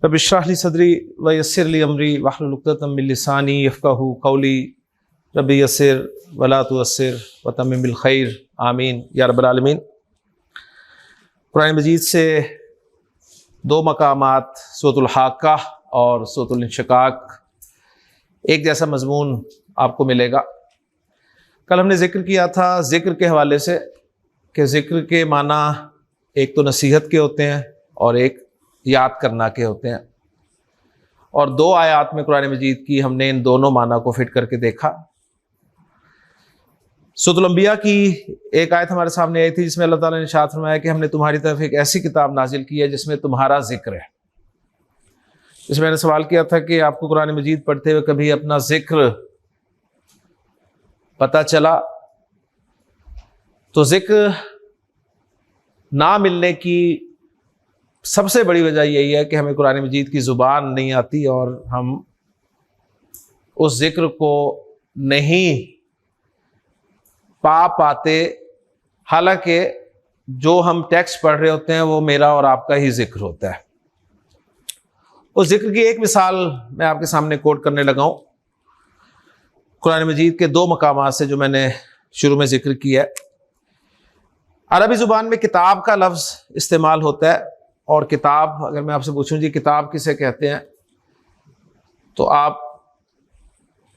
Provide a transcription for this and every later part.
Rabbi इश्रह ली सदरी व यस्सिर ली अमरी वहलुल उक़दतम मिन लिसानी यफ़क़हू क़ौली रब्बि यस्सिर वला तुअस्सिर व तम्मिम बिल खैर आमीन या रब्बल आलमीन। कुरान मजीद से दो मकामात सूरतुल हाक़्क़ा और सूरतुल इंशिक़ाक़ एक जैसा मज़मून आपको मिलेगा। कल हमने ज़िक्र किया था ज़िक्र के हवाले से कि ज़िक्र के माना एक तो नसीहत के होते हैं और एक याद करना के होते हैं, और दो आयात में कुरान मजीद की हमने इन दोनों माना को फिट करके देखा। सूरतुल अंबिया की एक आयत हमारे सामने आई थी जिसमें अल्लाह ताला ने इरशाद फरमाया कि हमने तुम्हारी तरफ एक ऐसी किताब नाजिल की है जिसमें तुम्हारा जिक्र है। इसमें मैंने सवाल किया था कि आपको कुरान मजीद पढ़ते हुए कभी अपना जिक्र पता चला? तो जिक्र ना मिलने की सबसे बड़ी वजह यही है कि हमें कुरान मजीद की ज़ुबान नहीं आती और हम उस जिक्र को नहीं पा पाते। हालांकि जो हम टेक्स्ट पढ़ रहे होते हैं वो मेरा और आपका ही जिक्र होता है। उस जिक्र की एक मिसाल मैं आपके सामने कोट करने लगा हूँ कुरान मजीद के दो मकामात से जो मैंने शुरू में जिक्र किया है। अरबी ज़ुबान में किताब का लफ्ज़ इस्तेमाल होता है, और किताब अगर मैं आपसे पूछूं जी किताब किसे कहते हैं तो आप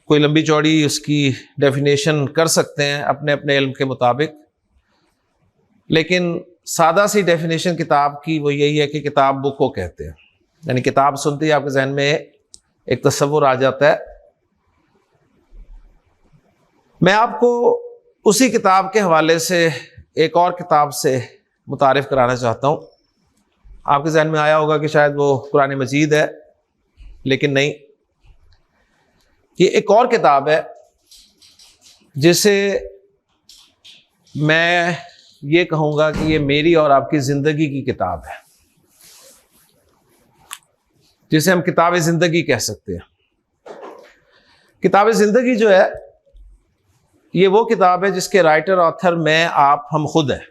कोई लंबी चौड़ी उसकी डेफिनेशन कर सकते हैं अपने अपने इल्म के मुताबिक, लेकिन सादा सी डेफिनेशन किताब की वो यही है कि किताब बुक को कहते हैं। यानी किताब सुनते ही आपके जहन में एक तस्वुर आ जाता है। मैं आपको उसी किताब के हवाले से एक और किताब से मुतारिफ कराना चाहता हूँ। आपके जहन में आया होगा कि शायद वो कुरान मजीद है, लेकिन नहीं, ये एक और किताब है जिसे मैं ये कहूँगा कि ये मेरी और आपकी ज़िंदगी की किताब है, जिसे हम किताब ज़िंदगी कह सकते हैं। किताब ज़िंदगी जो है ये वो किताब है जिसके राइटर ऑथर मैं, आप, हम खुद हैं।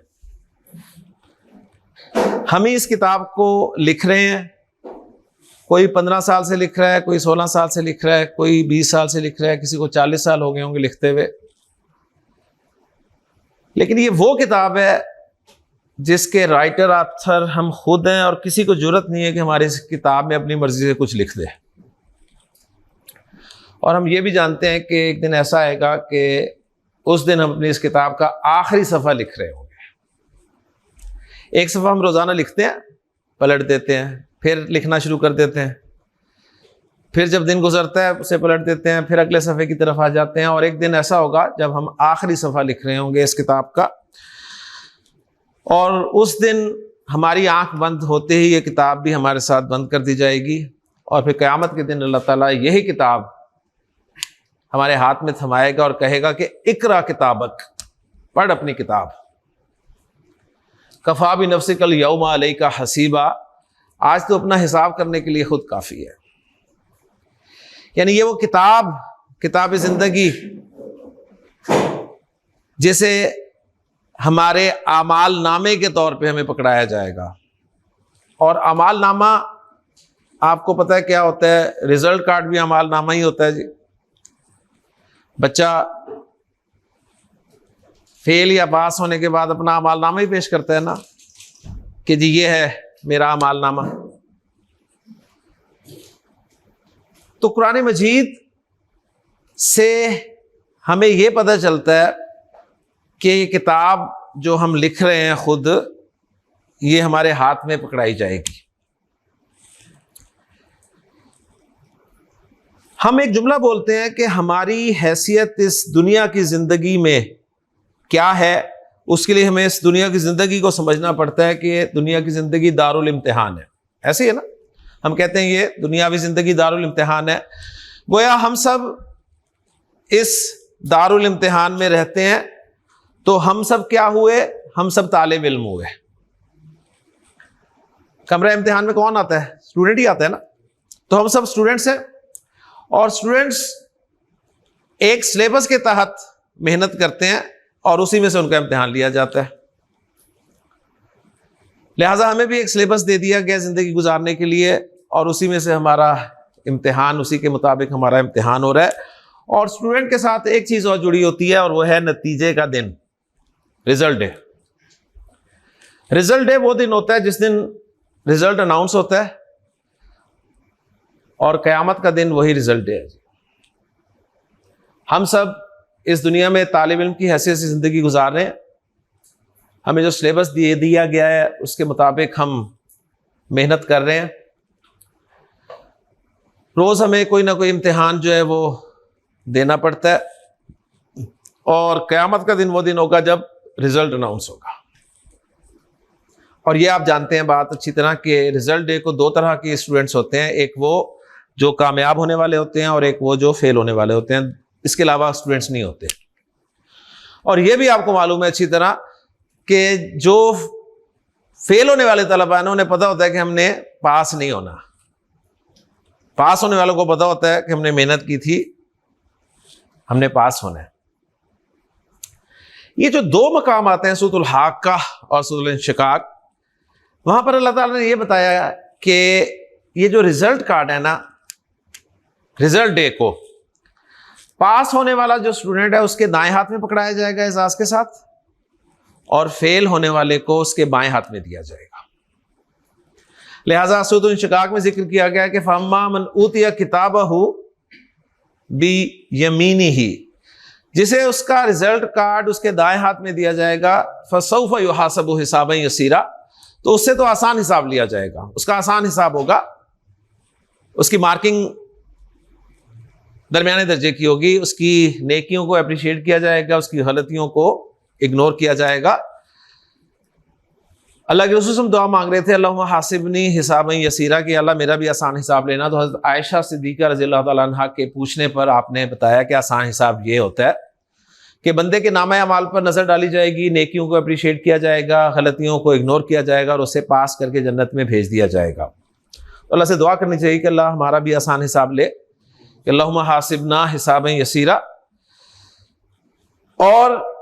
हम ही इस किताब को लिख रहे हैं। कोई 15 साल से लिख रहा है, कोई 16 साल से लिख रहा है, कोई 20 साल से लिख रहा है, किसी को 40 साल हो गए होंगे लिखते हुए। लेकिन ये वो किताब है जिसके राइटर ऑथर हम खुद हैं, और किसी को जरूरत नहीं है कि हमारी इस किताब में अपनी मर्जी से कुछ लिख दे। और हम ये भी जानते हैं कि एक दिन ऐसा आएगा कि उस दिन हम अपनी इस किताब का आखिरी सफ़ा लिख रहे होंगे। एक सफ़ा हम रोज़ाना लिखते हैं, पलट देते हैं, फिर लिखना शुरू कर देते हैं, फिर जब दिन गुजरता है उसे पलट देते हैं, फिर अगले सफ़े की तरफ आ जाते हैं। और एक दिन ऐसा होगा जब हम आखिरी सफ़ा लिख रहे होंगे इस किताब का, और उस दिन हमारी आंख बंद होते ही ये किताब भी हमारे साथ बंद कर दी जाएगी, और फिर क़यामत के दिन अल्लाह ताला यही किताब हमारे हाथ में थमाएगा और कहेगा कि इकरा किताबक, पढ़ अपनी किताब, कफ़ा बि नफ्सिकल यौमा अलैका हसीबा, आज तो अपना हिसाब करने के लिए खुद काफ़ी है। यानी ये वो किताब ज़िंदगी जिसे हमारे आमाल नामे के तौर पे हमें पकड़ाया जाएगा। और आमाल नामा आपको पता है क्या होता है? रिजल्ट कार्ड भी आमाल नामा ही होता है जी। बच्चा फेल या पास होने के बाद अपना अमाल नामा ही पेश करता है ना, कि जी ये है मेरा अमाल नामा। तो कुरान मजीद से हमें ये पता चलता है कि ये किताब जो हम लिख रहे हैं खुद, ये हमारे हाथ में पकड़ाई जाएगी। हम एक जुमला बोलते हैं कि हमारी हैसियत इस दुनिया की ज़िंदगी में क्या है। उसके लिए हमें इस दुनिया की ज़िंदगी को समझना पड़ता है कि दुनिया की ज़िंदगी दारुल इम्तिहान है। ऐसे ही है ना, हम कहते हैं ये दुनियावी ज़िंदगी दारुल इम्तिहान है। गोया हम सब इस दारुल इम्तिहान में रहते हैं। तो हम सब क्या हुए? हम सब तालिब इल्म हुए। कमरा इम्तिहान में कौन आता है? स्टूडेंट ही आता है ना। तो हम सब स्टूडेंट्स हैं, और स्टूडेंट्स एक सिलेबस के तहत मेहनत करते हैं और उसी में से उनका इम्तिहान लिया जाता है। लिहाजा हमें भी एक सिलेबस दे दिया गया ज़िंदगी गुजारने के लिए, और उसी में से हमारा इम्तिहान, उसी के मुताबिक हमारा इम्तिहान हो रहा है। और स्टूडेंट के साथ एक चीज और जुड़ी होती है और वो है नतीजे का दिन, रिजल्ट डे। रिजल्ट डे वो दिन होता है जिस दिन रिजल्ट अनाउंस होता है, और क़यामत का दिन वही रिजल्ट डे है। हम सब इस दुनिया में तालिब इल्म की हैसियत से जिंदगी गुजार रहे हैं। हमें जो सिलेबस दिया गया है उसके मुताबिक हम मेहनत कर रहे हैं। रोज हमें कोई ना कोई इम्तिहान जो है वो देना पड़ता है, और क़यामत का दिन वो दिन होगा जब रिजल्ट अनाउंस होगा। और ये आप जानते हैं बात अच्छी तरह कि रिजल्ट डे को दो तरह के स्टूडेंट्स होते हैं, एक वो जो कामयाब होने वाले होते हैं और एक वो जो फेल होने वाले होते हैं। इसके अलावा स्टूडेंट्स नहीं होते। और ये भी आपको मालूम है अच्छी तरह कि जो फेल होने वाले तलबा हैं उन्हें पता होता है कि हमने पास नहीं होना। पास होने वालों को पता होता है कि हमने मेहनत की थी, हमने पास होना है। ये जो दो मकाम आते हैं, सूरतुल हाक्का और सूरतुल इंशिकाक, वहां पर अल्लाह ताला ने यह बताया कि ये जो रिजल्ट कार्ड है ना, रिजल्ट डे को पास होने वाला जो स्टूडेंट है उसके दाएं हाथ में पकड़ाया जाएगा एजाज के साथ, और फेल होने वाले को उसके बाएं हाथ में दिया जाएगा। लिहाजा सूरतुल इंशिकाक में जिक्र किया गया कि फअम्मा मन ऊतिया किताबहु बि यमीनिही, जिसे उसका रिजल्ट कार्ड उसके दाएं हाथ में दिया जाएगा, फसौफ युहासबु हिसाबन यसीरा, तो उससे तो आसान हिसाब लिया जाएगा, उसका आसान हिसाब होगा, उसकी मार्किंग दरमियाने दर्जे की होगी, उसकी नेकियों को अप्रिशिएट किया जाएगा, उसकी गलतियों को इग्नोर किया जाएगा। अल्लाह के रसूल दुआ मांग रहे थे, अल्लाहुम्मा हासिबनी हिसाबन यसीरा, कि अल्लाह मेरा भी आसान हिसाब लेना। तो हज़रत आयशा सिद्दीक़ा रज़ियल्लाहु तआला अन्हा के पूछने पर आपने बताया कि आसान हिसाब ये होता है कि बंदे के नामा अमाल पर नजर डाली जाएगी, नेकियों को अप्रिशिएट किया जाएगा, गलतियों को इग्नोर किया जाएगा और उसे पास करके जन्नत में भेज दिया जाएगा। तो अल्लाह से दुआ करनी चाहिए कि अल्लाह हमारा भी आसान हिसाब ले, कि अल्लाहुम्मा हासिबना हिसाबन यसीरा। और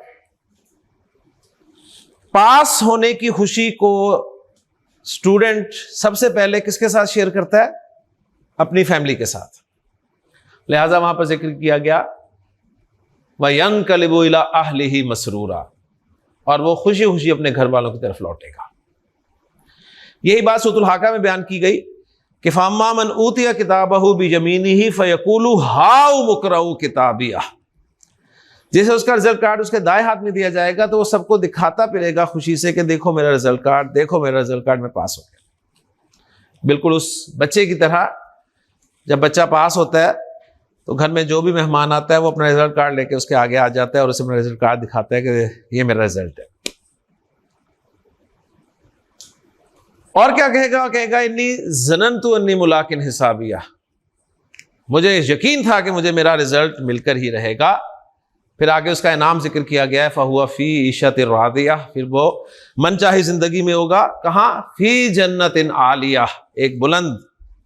पास होने की खुशी को स्टूडेंट सबसे पहले किसके साथ शेयर करता है? अपनी फैमिली के साथ। लिहाजा वहां पर जिक्र किया गया वयंकलिबु इला अहलिही मसरूरा, और वो खुशी खुशी अपने घर वालों की तरफ लौटेगा। यही बात सूरतुल हाक्का में बयान की गई कि फअम्मा मन ऊतिया किताबहु बियमीनिही फयकूलु हाउ मुक़रऊ किताबिया, जैसे उसका रिजल्ट कार्ड उसके दाएं हाथ में दिया जाएगा तो वो सबको दिखाता फिरेगा खुशी से कि देखो मेरा रिजल्ट कार्ड, देखो मेरा रिजल्ट कार्ड, मैं पास हो गया। बिल्कुल उस बच्चे की तरह, जब बच्चा पास होता है तो घर में जो भी मेहमान आता है वो अपना रिजल्ट कार्ड लेके उसके आगे आ जाता है और उसे अपना रिजल्ट कार्ड दिखाता है कि ये मेरा रिजल्ट है। और क्या कहेगा? कहेगा इन्नी ज़ननतु अन्नी मुलाकिन हिसाबिया, मुझे यकीन था कि मुझे मेरा रिजल्ट मिलकर ही रहेगा। फिर आगे उसका इनाम जिक्र किया गया है, फ़हुआ फ़ी ईशतिर रादिया, फिर वो मनचाही जिंदगी में होगा। कहाँ? फ़ी जन्नतिन आलिया, एक बुलंद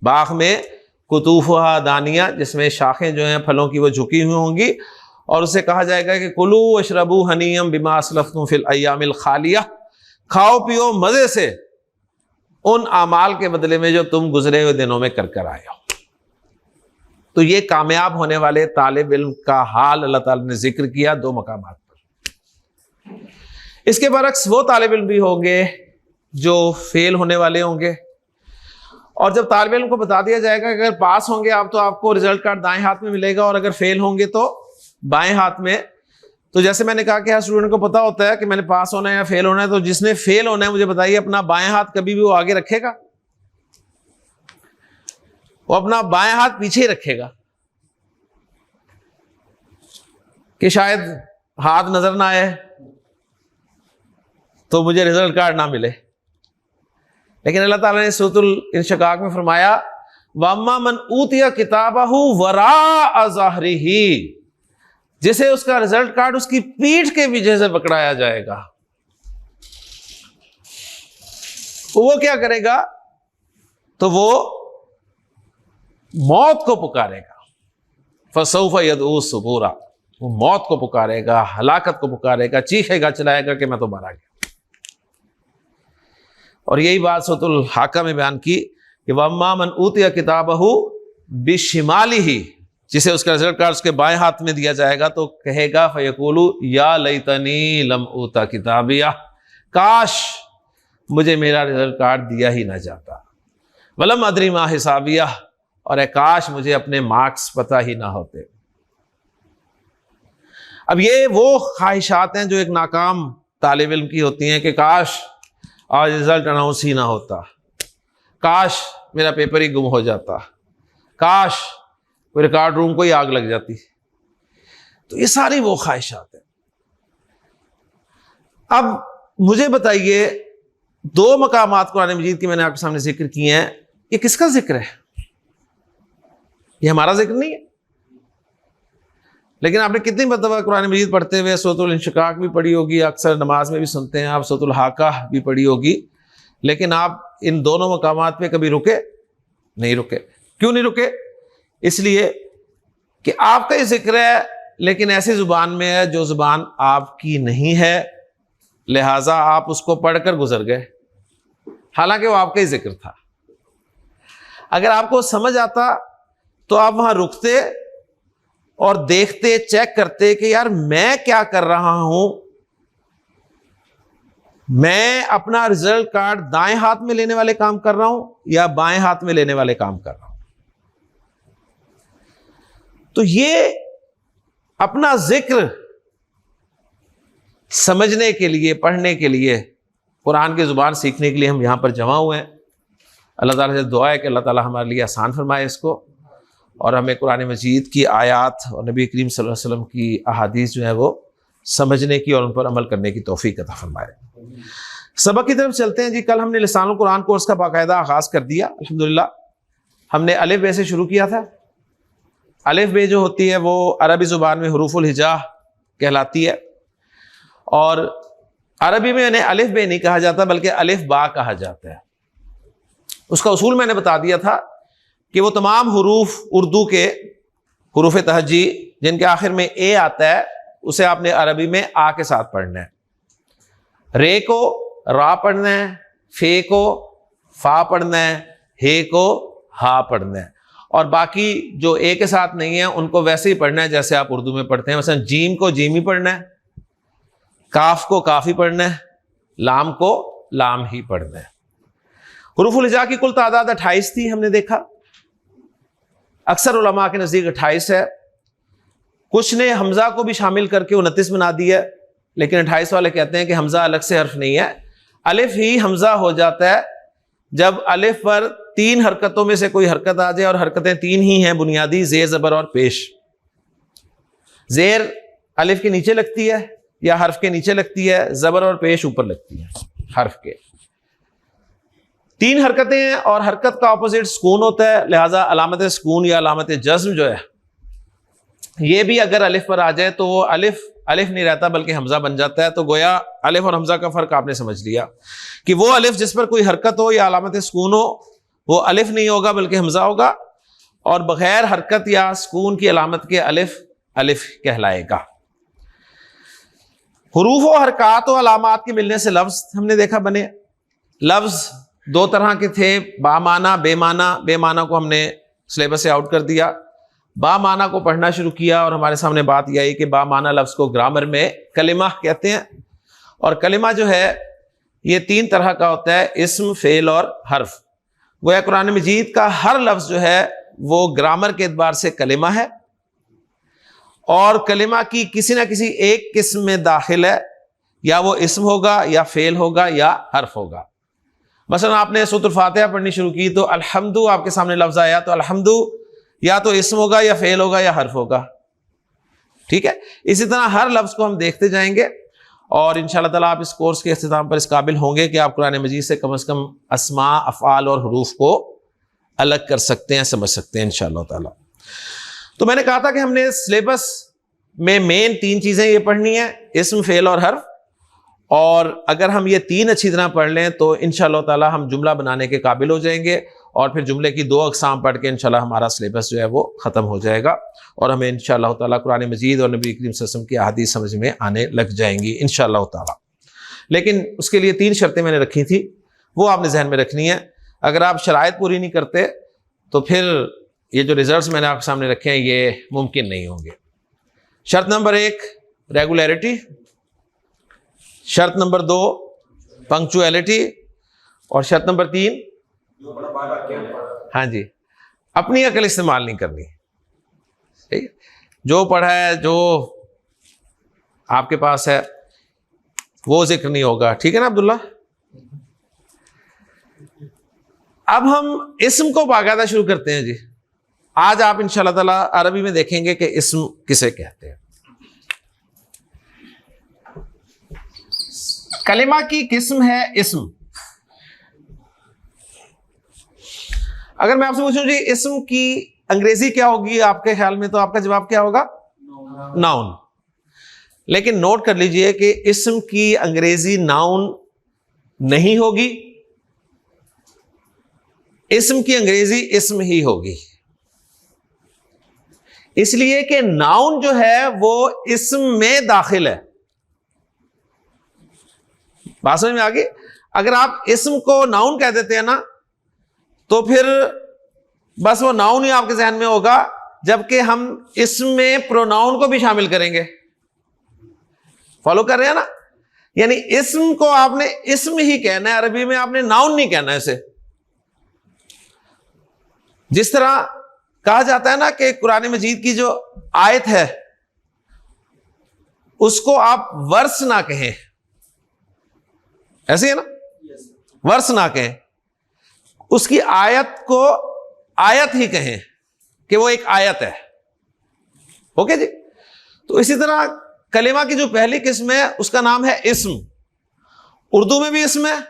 बाग में, कुतूफ़ुहा दानिया, जिसमें शाखें जो हैं फलों की वो झुकी हुई होंगी, और उसे कहा जाएगा कि कुलू वशरबू हनीयम बिमा असलफ्तुम फिल अय्यामिल खालिया, खाओ पियो मज़े से उन आमाल के बदले में जो तुम गुजरे हुए दिनों में कर कर आए हो। तो ये कामयाब होने वाले तालिब इल्म का हाल अल्लाह ताला ने जिक्र किया दो मकामात पर। इसके बरक्स वो तालिब इल्म भी होंगे जो फेल होने वाले होंगे, और जब तालिब इल्म को बता दिया जाएगा कि अगर पास होंगे आप तो आपको रिजल्ट कार्ड दाएं हाथ में मिलेगा, और अगर फेल होंगे तो बाएं हाथ में। तो जैसे मैंने कहा कि हर स्टूडेंट को पता होता है कि मैंने पास होना है या फेल होना है, तो जिसने फेल होना है मुझे बताइए अपना बाएं हाथ कभी भी वो आगे रखेगा? वो अपना बाएं हाथ पीछे ही रखेगा कि शायद हाथ नजर ना आए तो मुझे रिजल्ट कार्ड ना मिले। लेकिन अल्लाह ताला ने सूरतुल इंशिकाक में फरमाया वम्मा मन ऊतिया किताबहु वराअ ज़हरिही, जिसे उसका रिजल्ट कार्ड उसकी पीठ के पीछे से पकड़ाया जाएगा। वो क्या करेगा? तो वो मौत को पुकारेगा। फसौफ यदऊ सुबूरा, वो मौत को पुकारेगा, हलाकत को पुकारेगा, चीखेगा चिल्लाएगा कि मैं तो मारा गया। और यही बात सूरतुल हाक्का में बयान की कि वम्मा मन ऊतिया किताबहू बिशिमालिही, जिसे उसका रिजल्ट कार्ड उसके बाएं हाथ में दिया जाएगा तो कहेगा फयकूलु या लैतनी लम ऊता किताबिया, काश मुझे मेरा रिजल्ट कार्ड दिया ही ना जाता, वलम अदरी मा हिसाबिया, और काश मुझे अपने मार्क्स पता ही ना होते। अब ये वो ख्वाहिशात हैं जो एक नाकाम तालिब इल्म की होती हैं कि काश आज रिजल्ट अनाउंस ही ना होता, काश मेरा पेपर ही गुम हो जाता, काश कोई रिकॉर्ड रूम को ही आग लग जाती। तो ये सारी वो ख्वाहिशात हैं। अब मुझे बताइए, दो मकामात कुरान मजीद की मैंने आपके सामने जिक्र किए हैं, ये किसका जिक्र है? ये हमारा जिक्र नहीं है। लेकिन आपने कितनी मरतबा कुरान मजीद पढ़ते हुए सूरतुल इंशिकाक भी पढ़ी होगी, अक्सर नमाज में भी सुनते हैं आप, सूरतुल हाका भी पढ़ी होगी, लेकिन आप इन दोनों मकामात पे कभी रुके नहीं रुके। क्यों नहीं रुके? इसलिए कि आपका ही जिक्र है लेकिन ऐसी जुबान में है जो जुबान आपकी नहीं है, लिहाजा आप उसको पढ़कर गुजर गए, हालांकि वो आपका ही जिक्र था। अगर आपको समझ आता तो आप वहां रुकते और देखते, चेक करते कि यार मैं क्या कर रहा हूं, मैं अपना रिजल्ट कार्ड दाएं हाथ में लेने वाले काम कर रहा हूं या बाएं हाथ में लेने वाले काम कर रहा हूं। तो ये अपना जिक्र समझने के लिए, पढ़ने के लिए, कुरान की जुबान सीखने के लिए हम यहां पर जमा हुए हैं। अल्लाह ताला से दुआ है कि अल्लाह ताला हमारे लिए आसान फरमाए इसको, और हमें कुरान मजीद की आयात और नबी करीम सल्लल्लाहु अलैहि वसल्लम की अहादीस जो है वो समझने की और उन पर अमल करने की तौफीक अता फरमाए। सबक की तरफ चलते हैं जी। कल हमने लिसानुल कुरान कोर्स का बाकायदा आगाज़ कर दिया अल्हम्दुलिल्लाह। हमने अलिफ बे से शुरू किया था। अलिफ बे जो होती है वो अरबी ज़ुबान में हुरूफुल हिजा कहलाती है, और अरबी में इन्हें अलिफ बे नहीं कहा जाता बल्कि अलिफ बा कहा जाता है। उसका उसूल मैंने बता दिया था कि वो तमाम हुरूफ उर्दू के हुरूफ तहजी जिनके आखिर में ए आता है उसे आपने अरबी में आ के साथ पढ़ना है। रे को रा पढ़ना है, फे को फा पढ़ना है, हे को हा पढ़ना है, और बाकी जो ए के साथ नहीं है उनको वैसे ही पढ़ना है जैसे आप उर्दू में पढ़ते हैं। मसलन जीम को जीम ही पढ़ना है, काफ को काफ ही पढ़ना है, लाम को लाम ही पढ़ना है। हुरूफुल हिजा की कुल तादाद 28 थी, हमने देखा। अक्सर उलमा के नज़दीक 28 है, कुछ ने हमजा को भी शामिल करके 29 बना दिया, लेकिन 28 वाले कहते हैं कि हमजा अलग से हर्फ नहीं है, अलिफ ही हमजा हो जाता है जब अलिफ पर 3 हरकतों में से कोई हरकत आ जाए, और हरकतें 3 ही हैं बुनियादी, जेर, ज़बर और पेश। जेर अलिफ के नीचे लगती है या हर्फ के नीचे लगती है, ज़बर और पेश ऊपर लगती है हर्फ के। 3 हरकतें हैं और हरकत का ऑपोजिट सुकून होता है, लिहाजा अलामत सुकून या अलामत जज्म जो है ये भी अगर अलिफ पर आ जाए तो वो अलिफ अलिफ नहीं रहता बल्कि हमजा बन जाता है। तो गोया अलिफ और हमजा का फर्क आपने समझ लिया कि वो अलिफ जिस पर कोई हरकत हो या अलामत सुकून हो वो अलिफ नहीं होगा बल्कि हमजा होगा, और बगैर हरकत या सुकून की अलामत के अलिफ अलिफ कहलाएगा। हुरूफ और हरकत और अलामात के मिलने से लफ्ज हमने देखा बने। लफ्ज 2 तरह के थे, बामाना बेमाना। बेमाना को हमने सिलेबस से आउट कर दिया, बामाना को पढ़ना शुरू किया, और हमारे सामने बात यह आई कि बामाना लफ्ज को ग्रामर में कलिमा कहते हैं, और कलिमा जो है ये 3 तरह का होता है, इस्म, फेल और हर्फ। गोया कुरान मजीद का हर लफ्ज जो है वो ग्रामर के एतबार से कलिमा है, और कलिमा की किसी ना किसी एक किस्म में दाखिल है, या वो इस्म होगा या फेल होगा या हर्फ होगा। मसलन आपने सूरह फातिहा पढ़नी शुरू की तो अलहम्दु आपके सामने लफ्ज आया, तो अलहम्दु या तो इस्म होगा या फेल होगा या हर्फ होगा, ठीक है। इसी तरह हर लफ्ज को हम देखते जाएंगे, और इंशाअल्लाह ताला आप इस कोर्स के इख्तिताम पर इस काबिल होंगे कि आप कुरान मजीद से कम अस्मा, अफ़आल और हुरूफ को अलग कर सकते हैं, समझ सकते हैं इंशाअल्लाह ताला। तो मैंने कहा था कि हमने सिलेबस में मेन 3 चीज़ें ये पढ़नी है, इस्म, फेल और हर्फ, और अगर हम ये 3 अच्छी तरह पढ़ लें तो इंशाअल्लाह ताला हम जुमला बनाने के काबिल हो जाएंगे, और फिर जुमले की 2 अक़साम पढ़ के इंशाअल्लाह हमारा सिलेबस जो है वो ख़त्म हो जाएगा, और हमें इंशाअल्लाह ताला कुरान मजीद और नबी करीम सल्लल्लाहु अलैहि वसल्लम की अहादीस समझ में आने लग जाएंगी इंशाअल्लाह ताला। लेकिन उसके लिए 3 शर्तें मैंने रखी थी, वो आपने जहन में रखनी है। अगर आप शराइत पूरी नहीं करते तो फिर ये जो रिजल्ट्स मैंने आपके सामने रखे हैं ये मुमकिन नहीं होंगे। शर्त नंबर 1 रेगुलरिटी, शर्त नंबर 2 पंक्चुअलिटी, और शर्त नंबर 3 हाँ जी, अपनी अकल इस्तेमाल नहीं करनी। ठीक है, जो पढ़ा है, जो आपके पास है, वो जिक्र नहीं होगा। ठीक है ना अब्दुल्ला? अब हम इस्म को बाकायदा शुरू करते हैं जी। आज आप इंशाअल्लाह ताला अरबी में देखेंगे कि इस्म किसे कहते हैं। कलिमा की किस्म है इस्म। अगर मैं आपसे पूछूं जी इस्म की अंग्रेजी क्या होगी आपके ख्याल में, तो आपका जवाब क्या होगा? नाउन। लेकिन नोट कर लीजिए कि इस्म की अंग्रेजी नाउन नहीं होगी, इस्म की अंग्रेजी इस्म ही होगी। इसलिए कि नाउन जो है वो इस्म में दाखिल है। बात समझ में आ गई? अगर आप इस्म को नाउन कह देते हैं ना, तो फिर बस वो नाउन ही आपके ज़हन में होगा, जबकि हम इसमें प्रोनाउन को भी शामिल करेंगे। फॉलो कर रहे हैं ना? यानी इस्म को आपने इस्म ही कहना है, अरबी में आपने नाउन नहीं कहना है इसे। जिस तरह कहा जाता है ना कि कुरान मजीद की जो आयत है उसको आप वर्स ना कहें, ऐसे है ना? वर्स ना कहें, उसकी आयत को आयत ही कहें कि वो एक आयत है। ओके जी? तो इसी तरह कलिमा की जो पहली किस्म है उसका नाम है इस्म। उर्दू में भी इस्म है,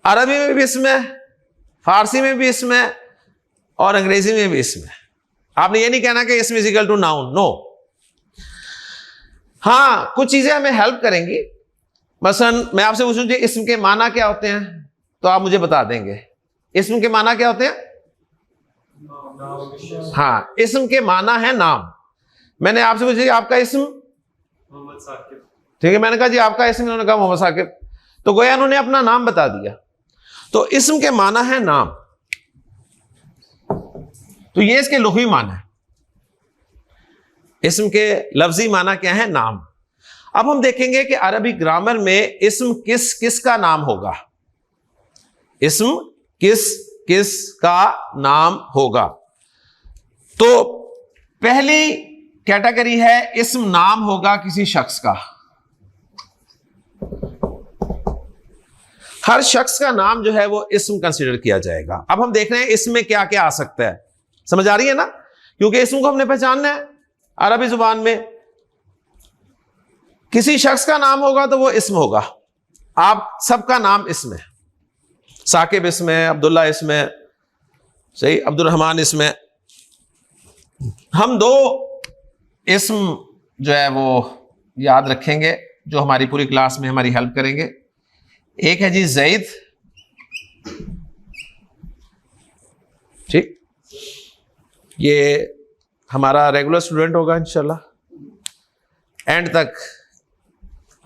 अरबी में भी इस्म है, फारसी में भी इस्म है, और अंग्रेजी में भी इस्म है। आपने ये नहीं कहना कि इस्म is equal to noun, no. हाँ, कुछ चीजें हमें हेल्प करेंगी। मसलन मैं आपसे पूछूं जी इस्म के माना क्या होते हैं, तो आप मुझे बता देंगे इस्म के माना क्या होते हैं। हाँ, इस्म के माना है नाम। मैंने आपसे पूछा आपका इस्म मोहम्मद साकिब, ठीक है, मैंने कहा जी आपका इस्म, उन्होंने कहा मोहम्मद साकिब, तो गोया उन्होंने अपना नाम बता दिया। तो इस्म के माना है नाम, तो ये इसके लुग़वी माना है। इस्म के लफ्जी माना क्या है? नाम। अब हम देखेंगे कि अरबी ग्रामर में इस्म किस किस का नाम होगा। इस्म किस किस का नाम होगा। तो पहली कैटेगरी है इस्म नाम होगा किसी शख्स का। हर शख्स का नाम जो है वो इस्म कंसीडर किया जाएगा। अब हम देख रहे हैं इसमें क्या क्या आ सकता है, समझ आ रही है ना? क्योंकि इस्म को हमने पहचानना है। अरबी जुबान में किसी शख्स का नाम होगा तो वो इस्म होगा। आप सबका नाम इस्म है। साकिब इस्म है, अब्दुल्ला इस्म है, सही, अब्दुल रहमान इस्म है। हम दो इस्म जो है वो याद रखेंगे जो हमारी पूरी क्लास में हमारी हेल्प करेंगे। एक है जी ज़ैद, ठीक, ये हमारा रेगुलर स्टूडेंट होगा इंशाल्लाह। एंड तक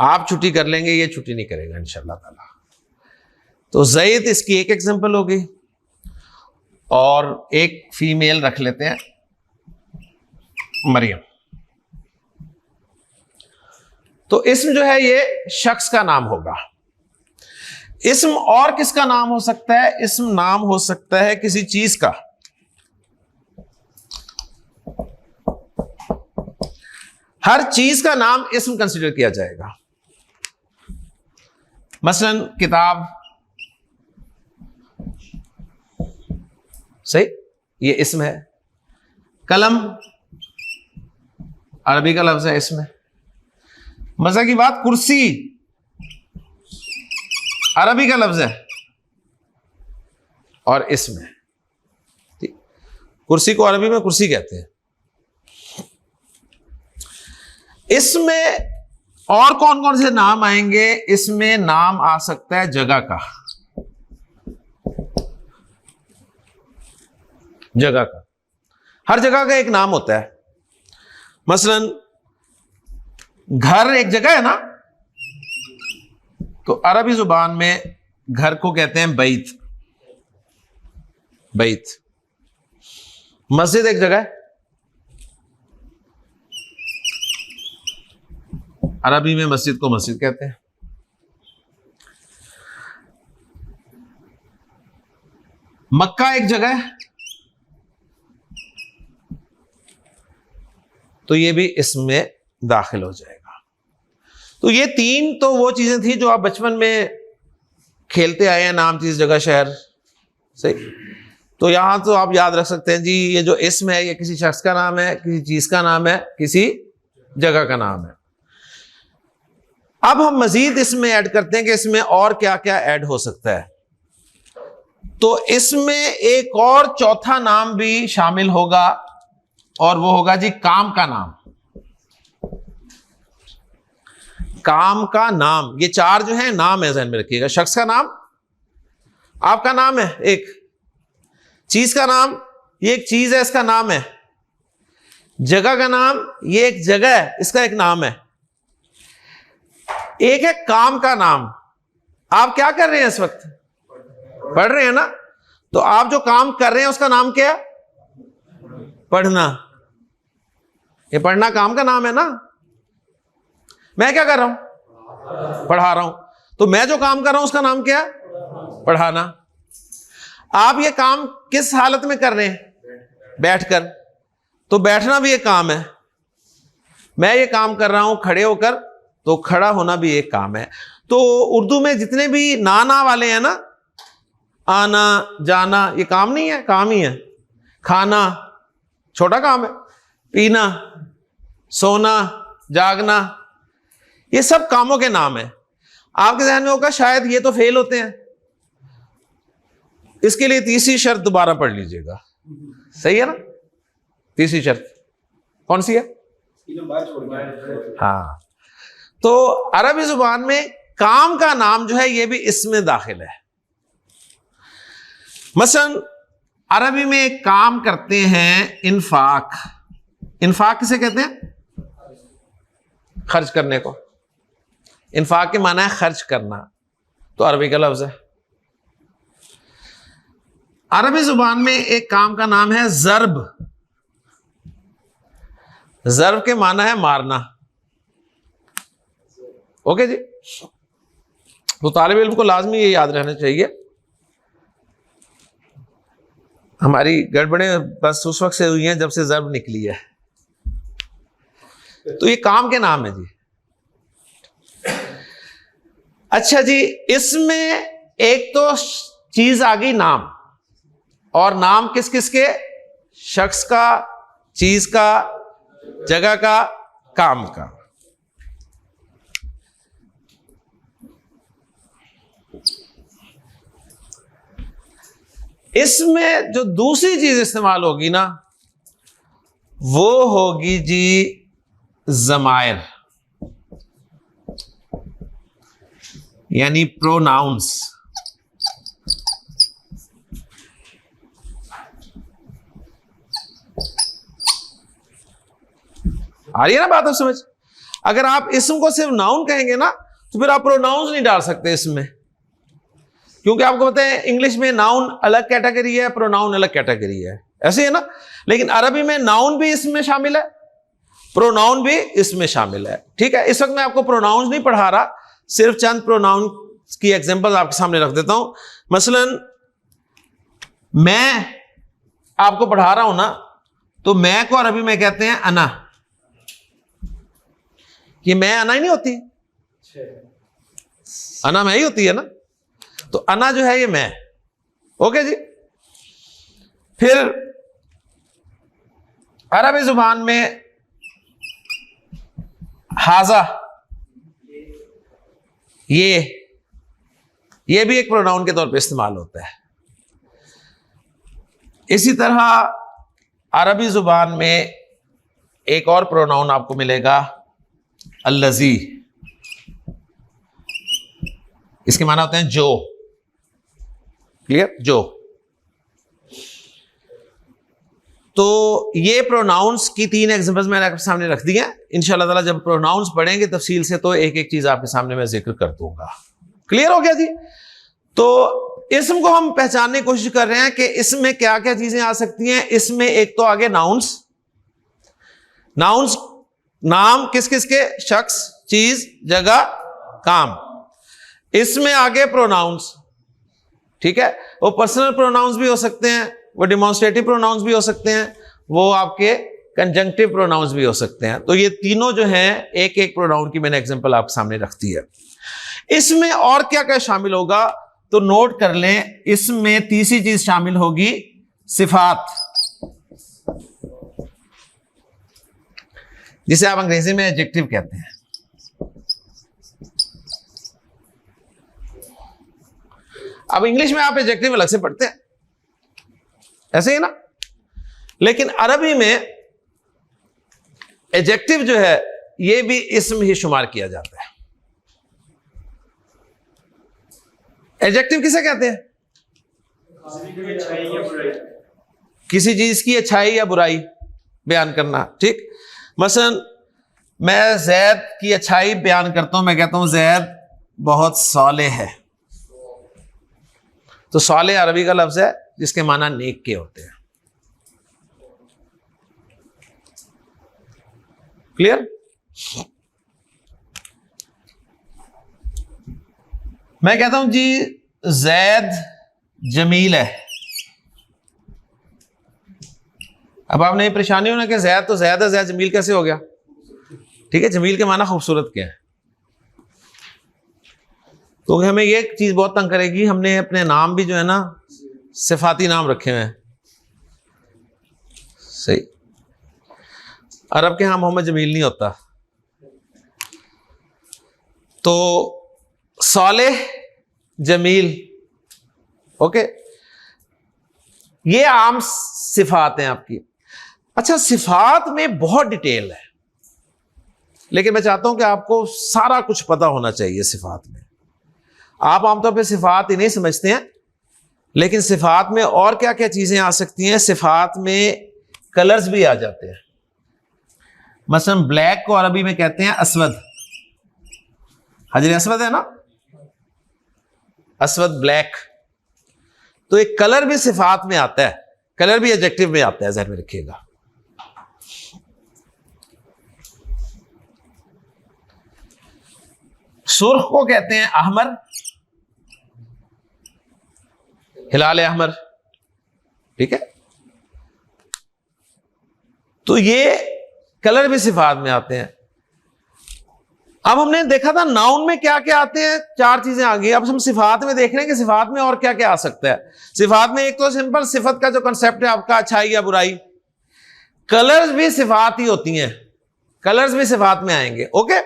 आप छुट्टी कर लेंगे, ये छुट्टी नहीं करेगा इंशाल्लाह ताला। तो ज़ैद इसकी एक एग्जांपल होगी, और एक फीमेल रख लेते हैं मरियम। तो इस्म जो है ये शख्स का नाम होगा। इस्म और किसका नाम हो सकता है? इस्म नाम हो सकता है किसी चीज का। हर चीज का नाम इस्म कंसीडर किया जाएगा। मसलन किताब, सही, ये इस्म है। कलम अरबी का लफ्ज है, इस्म है। मजा की बात, कुर्सी अरबी का लफ्ज है और इस्म है। कुर्सी को अरबी में कुर्सी कहते हैं। इसमें और कौन कौन से नाम आएंगे? इसमें नाम आ सकता है जगह का, जगह का। हर जगह का एक नाम होता है। मसलन घर एक जगह है ना, तो अरबी जुबान में घर को कहते हैं बैत। बैत। मस्जिद एक जगह, अरबी में मस्जिद को मस्जिद कहते हैं। मक्का एक जगह, तो ये भी इसमें दाखिल हो जाएगा। तो ये तीन तो वो चीजें थी जो आप बचपन में खेलते आए हैं, नाम, चीज, जगह, शहर, सही। तो यहां तो आप याद रख सकते हैं जी, ये जो इस्म है ये किसी शख्स का नाम है, किसी चीज का नाम है, किसी जगह का नाम है। अब हम मजीद इसमें ऐड करते हैं कि इसमें और क्या क्या ऐड हो सकता है। तो इसमें एक और चौथा नाम भी शामिल होगा, और वो होगा जी काम का नाम। काम का नाम, ये चार जो है नाम है, ध्यान में रखिएगा। शख्स का नाम, आपका नाम है एक, चीज का नाम, ये एक चीज है इसका नाम है, जगह का नाम, ये एक जगह है इसका एक नाम है, एक है काम का नाम। आप क्या कर रहे हैं इस वक्त? पढ़ रहे हैं ना? तो आप जो काम कर रहे हैं उसका नाम क्या है? पढ़ना। ये पढ़ना काम का नाम है ना। मैं क्या कर रहा हूं? पढ़ा रहा हूं। तो मैं जो काम कर रहा हूं उसका नाम क्या है? पढ़ाना। आप ये काम किस हालत में कर रहे हैं? बैठकर। तो बैठना भी एक काम है। मैं ये काम कर रहा हूं खड़े होकर, तो खड़ा होना भी एक काम है। तो उर्दू में जितने भी ना वाले हैं ना, आना, जाना, ये काम नहीं है, काम ही है। खाना छोटा काम है, पीना, सोना, जागना, ये सब कामों के नाम है। आपके ध्यान में होगा शायद ये तो फेल होते हैं, इसके लिए तीसरी शर्त दोबारा पढ़ लीजिएगा, सही है ना? तीसरी शर्त कौन सी है? हाँ, तो अरबी जुबान में काम का नाम जो है ये भी इसमें दाखिल है। मसलन अरबी में एक काम करते हैं इन्फाक। इन्फाक किसे कहते हैं? खर्च करने को। इन्फाक के माना है खर्च करना, तो अरबी का लफ्ज है। अरबी जुबान में एक काम का नाम है ज़र्ब। ज़र्ब के माना है मारना। ओके जी, तो तालिब इल्म को लाजमी ये याद रहना चाहिए। हमारी गड़बड़ें बस उस वक्त से हुई हैं जब से ज़र्ब निकली है। तो ये काम के नाम है जी। अच्छा जी, इसमें एक तो चीज आ गई नाम, और नाम किस किस के? शख्स का, चीज का, जगह का, काम का। इसमें जो दूसरी चीज इस्तेमाल होगी ना, वो होगी जी ज़मायर, यानी प्रोनाउंस। आ रही है ना बात आप समझ? अगर आप इसम को सिर्फ नाउन कहेंगे ना, तो फिर आप प्रोनाउंस नहीं डाल सकते इसमें, क्योंकि आपको पता है इंग्लिश में नाउन अलग कैटेगरी है, प्रोनाउन अलग कैटेगरी है, ऐसे है ना। लेकिन अरबी में नाउन भी इसमें शामिल है, प्रोनाउन भी इसमें शामिल है। ठीक है, इस वक्त मैं आपको प्रोनाउंस नहीं पढ़ा रहा, सिर्फ चंद प्रोनाउन की एग्जांपल आपके सामने रख देता हूं। मसलन मैं आपको पढ़ा रहा हूं ना, तो मैं को अरबी में कहते हैं अना। ये मैं अना ही नहीं होती, अना मैं ही होती है ना। तो अना जो है ये मैं। ओके जी। फिर अरबी जुबान में हाजा, ये भी एक प्रोनाउन के तौर पे इस्तेमाल होता है। इसी तरह अरबी जुबान में एक और प्रोनाउन आपको मिलेगा अल्लज़ी। इसके माना होते हैं जो। क्लियर? जो। तो ये प्रोनाउंस की 3 एग्जांपल्स मैंने आपके सामने रख दी हैं। इंशाल्लाह ताला जब प्रोनाउंस पढ़ेंगे तफसील से, तो एक एक चीज आपके सामने मैं जिक्र कर दूंगा। क्लियर हो गया जी? तो इसम को हम पहचानने की कोशिश कर रहे हैं कि इसमें क्या क्या चीजें आ सकती हैं। इसमें एक तो आगे नाउन्स, नाउन्स नाम किस किस के, शख्स, चीज, जगह, काम। इसमें आगे प्रोनाउंस, ठीक है, वो पर्सनल प्रोनाउंस भी हो सकते हैं, वो डिमॉन्स्ट्रेटिव प्रोनाउंस भी हो सकते हैं, वो आपके कंजंक्टिव प्रोनाउंस भी हो सकते हैं। तो ये तीनों जो हैं एक एक प्रोनाउन की मैंने एग्जांपल आपके सामने रख दी है। इसमें और क्या क्या शामिल होगा तो नोट कर लें। इसमें तीसरी चीज शामिल होगी सिफात, जिसे आप अंग्रेजी में एडजेक्टिव कहते हैं। अब इंग्लिश में आप एडजेक्टिव अलग से पढ़ते हैं, ऐसे ही ना, लेकिन अरबी में एडजेक्टिव जो है ये भी इसम ही शुमार किया जाता है। एडजेक्टिव किसे कहते हैं? किसी चीज की अच्छाई या बुराई बयान करना, ठीक। मसलन मैं जैद की अच्छाई बयान करता हूं, मैं कहता हूं जैद बहुत सालेह है। तो सालेह अरबी का लफ्ज है जिसके माना नेक के होते हैं। क्लियर? मैं कहता हूं जी जैद जमील है। अब आपने परेशानी होना कि जैद तो जैद है, जैद जमील कैसे हो गया? ठीक है, जमील के माना खूबसूरत क्या है? तो हमें ये चीज बहुत तंग करेगी, हमने अपने नाम भी जो है ना सिफाती नाम रखे हुए हैं। सही, अरब के यहां मोहम्मद जमील नहीं होता। तो सालेह जमील, ओके, ये आम सिफात हैं आपकी। अच्छा, सिफात में बहुत डिटेल है, लेकिन मैं चाहता हूं कि आपको सारा कुछ पता होना चाहिए सिफात में। आप आमतौर पे सिफात ही नहीं समझते हैं, लेकिन सिफात में और क्या क्या चीजें आ सकती हैं। सिफात में कलर्स भी आ जाते हैं। मसलन ब्लैक को अरबी में कहते हैं असवद। हजर असवद है ना, असवद ब्लैक। तो एक कलर भी सिफात में आता है, कलर भी एडजेक्टिव में आता है, ज़हन में रखिएगा। सुर्ख को कहते हैं अहमर, हिलाल अहमर, ठीक है। तो ये कलर भी सिफात में आते हैं। अब हमने देखा था नाउन में क्या क्या आते हैं, चार चीजें आ गई। अब हम सिफात में देख रहे हैं कि सिफात में और क्या क्या आ सकता है। सिफात में एक तो सिंपल सिफत का जो कंसेप्ट है आपका, अच्छाई या बुराई। कलर्स भी सिफात ही होती हैं, कलर्स भी सिफात में आएंगे, ओके।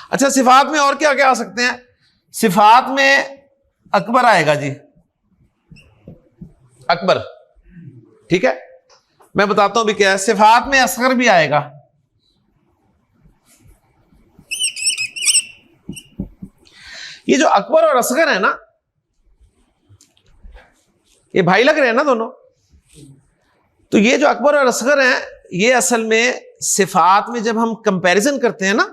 अच्छा, सिफात में और क्या क्या आ सकते हैं? सिफात में अकबर आएगा जी, अकबर, ठीक है। मैं बताता हूं भी क्या है। सिफात में असगर भी आएगा, ये जो अकबर और असगर है ना, ये भाई लग रहे हैं ना दोनों। तो ये जो अकबर और असगर हैं, ये असल में सिफात में जब हम कंपैरिजन करते हैं ना,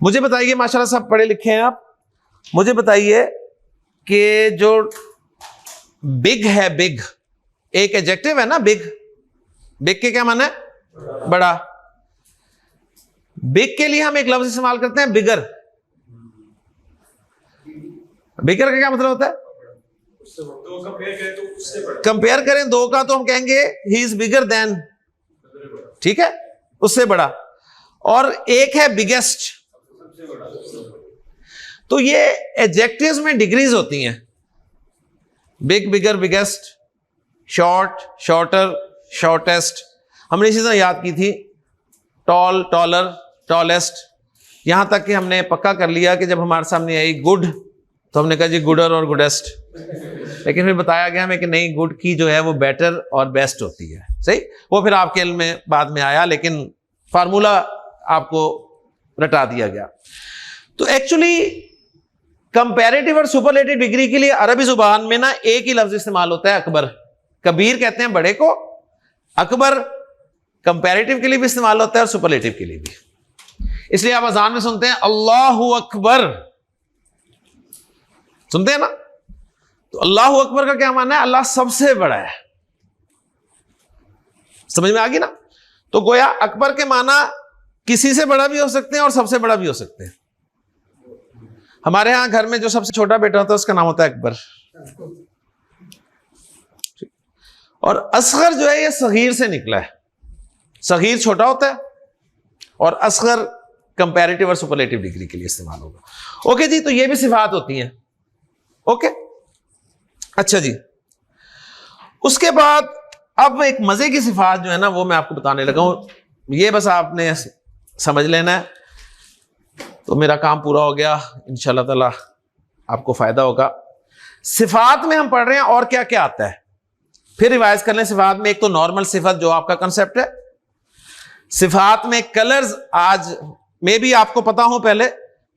मुझे बताइए, माशाल्लाह सब पढ़े लिखे हैं आप, मुझे बताइए कि जो बिग है, बिग एक एडजेक्टिव है ना, बिग, बिग के क्या माना है? बड़ा। बिग के लिए हम एक लफ्ज इस्तेमाल करते हैं, बिगर। बिगर का क्या मतलब होता है? कंपेयर करें दो का तो हम कहेंगे ही इज बिगर देन, ठीक है, उससे बड़ा। और एक है बिगेस्ट। तो ये एडजेक्टिव्स में डिग्रीज होती हैं, बिग, बिगर, बिगेस्ट, शॉर्ट, शॉर्टर, शॉर्टेस्ट। हमने इसी तरह याद की थी, टॉल, टॉलर, टॉलेस्ट। यहां तक कि हमने पक्का कर लिया कि जब हमारे सामने आई गुड, तो हमने कहा जी गुडर और गुडेस्ट। लेकिन फिर बताया गया हमें कि नहीं, गुड की जो है वो बेटर और बेस्ट होती है, सही। वो फिर आपके इल्म में बाद में आया, लेकिन फार्मूला आपको रटा दिया गया। तो एक्चुअली कंपैरेटिव और सुपरलेटिव डिग्री के लिए अरबी जुबान में ना एक ही लफ्ज इस्तेमाल होता है, अकबर। कबीर कहते हैं बड़े को, अकबर कंपैरेटिव के लिए भी इस्तेमाल होता है और सुपरलेटिव के लिए भी। इसलिए आप अजान में सुनते हैं अल्लाहु अकबर, सुनते हैं ना? तो अल्लाह अकबर का क्या मानना है? अल्लाह सबसे बड़ा है। समझ में आ गई ना? तो गोया अकबर के माना किसी से बड़ा भी हो सकते हैं और सबसे बड़ा भी हो सकते हैं। हमारे यहां घर में जो सबसे छोटा बेटा होता है उसका नाम होता है अकबर, और असगर जो है ये सगीर से निकला है। सगीर छोटा होता है और असगर कंपैरेटिव और सुपरलेटिव डिग्री के लिए इस्तेमाल होगा। ओके जी, तो ये भी सिफात होती हैं। ओके, अच्छा जी, उसके बाद अब एक मजे की सिफात जो है ना वो मैं आपको बताने लगा हूं। ये बस आपने समझ लेना है तो मेरा काम पूरा हो गया। इंशाल्लाह ताला आपको फायदा होगा। सिफात में हम पढ़ रहे हैं और क्या क्या आता है, फिर रिवाइज कर लें। सिफात में एक तो नॉर्मल सिफत जो आपका कंसेप्ट है। सिफात में कलर्स आज में भी आपको पता हो पहले,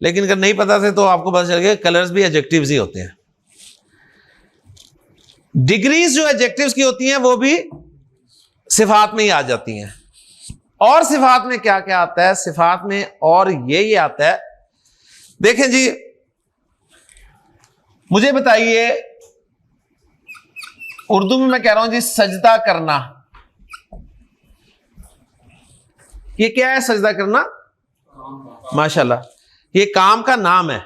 लेकिन अगर नहीं पता थे तो आपको पता चल गया कलर्स भी एडजेक्टिव्स ही होते हैं। डिग्रीज जो एडजेक्टिव्स की होती हैं वो भी सिफात में ही आ जाती हैं। और सिफात में क्या क्या आता है? सिफात में और ये आता है, देखें जी, मुझे बताइए, उर्दू में मैं कह रहा हूं जी सजदा करना, ये क्या है? सजदा करना, माशाल्लाह, ये काम का नाम है।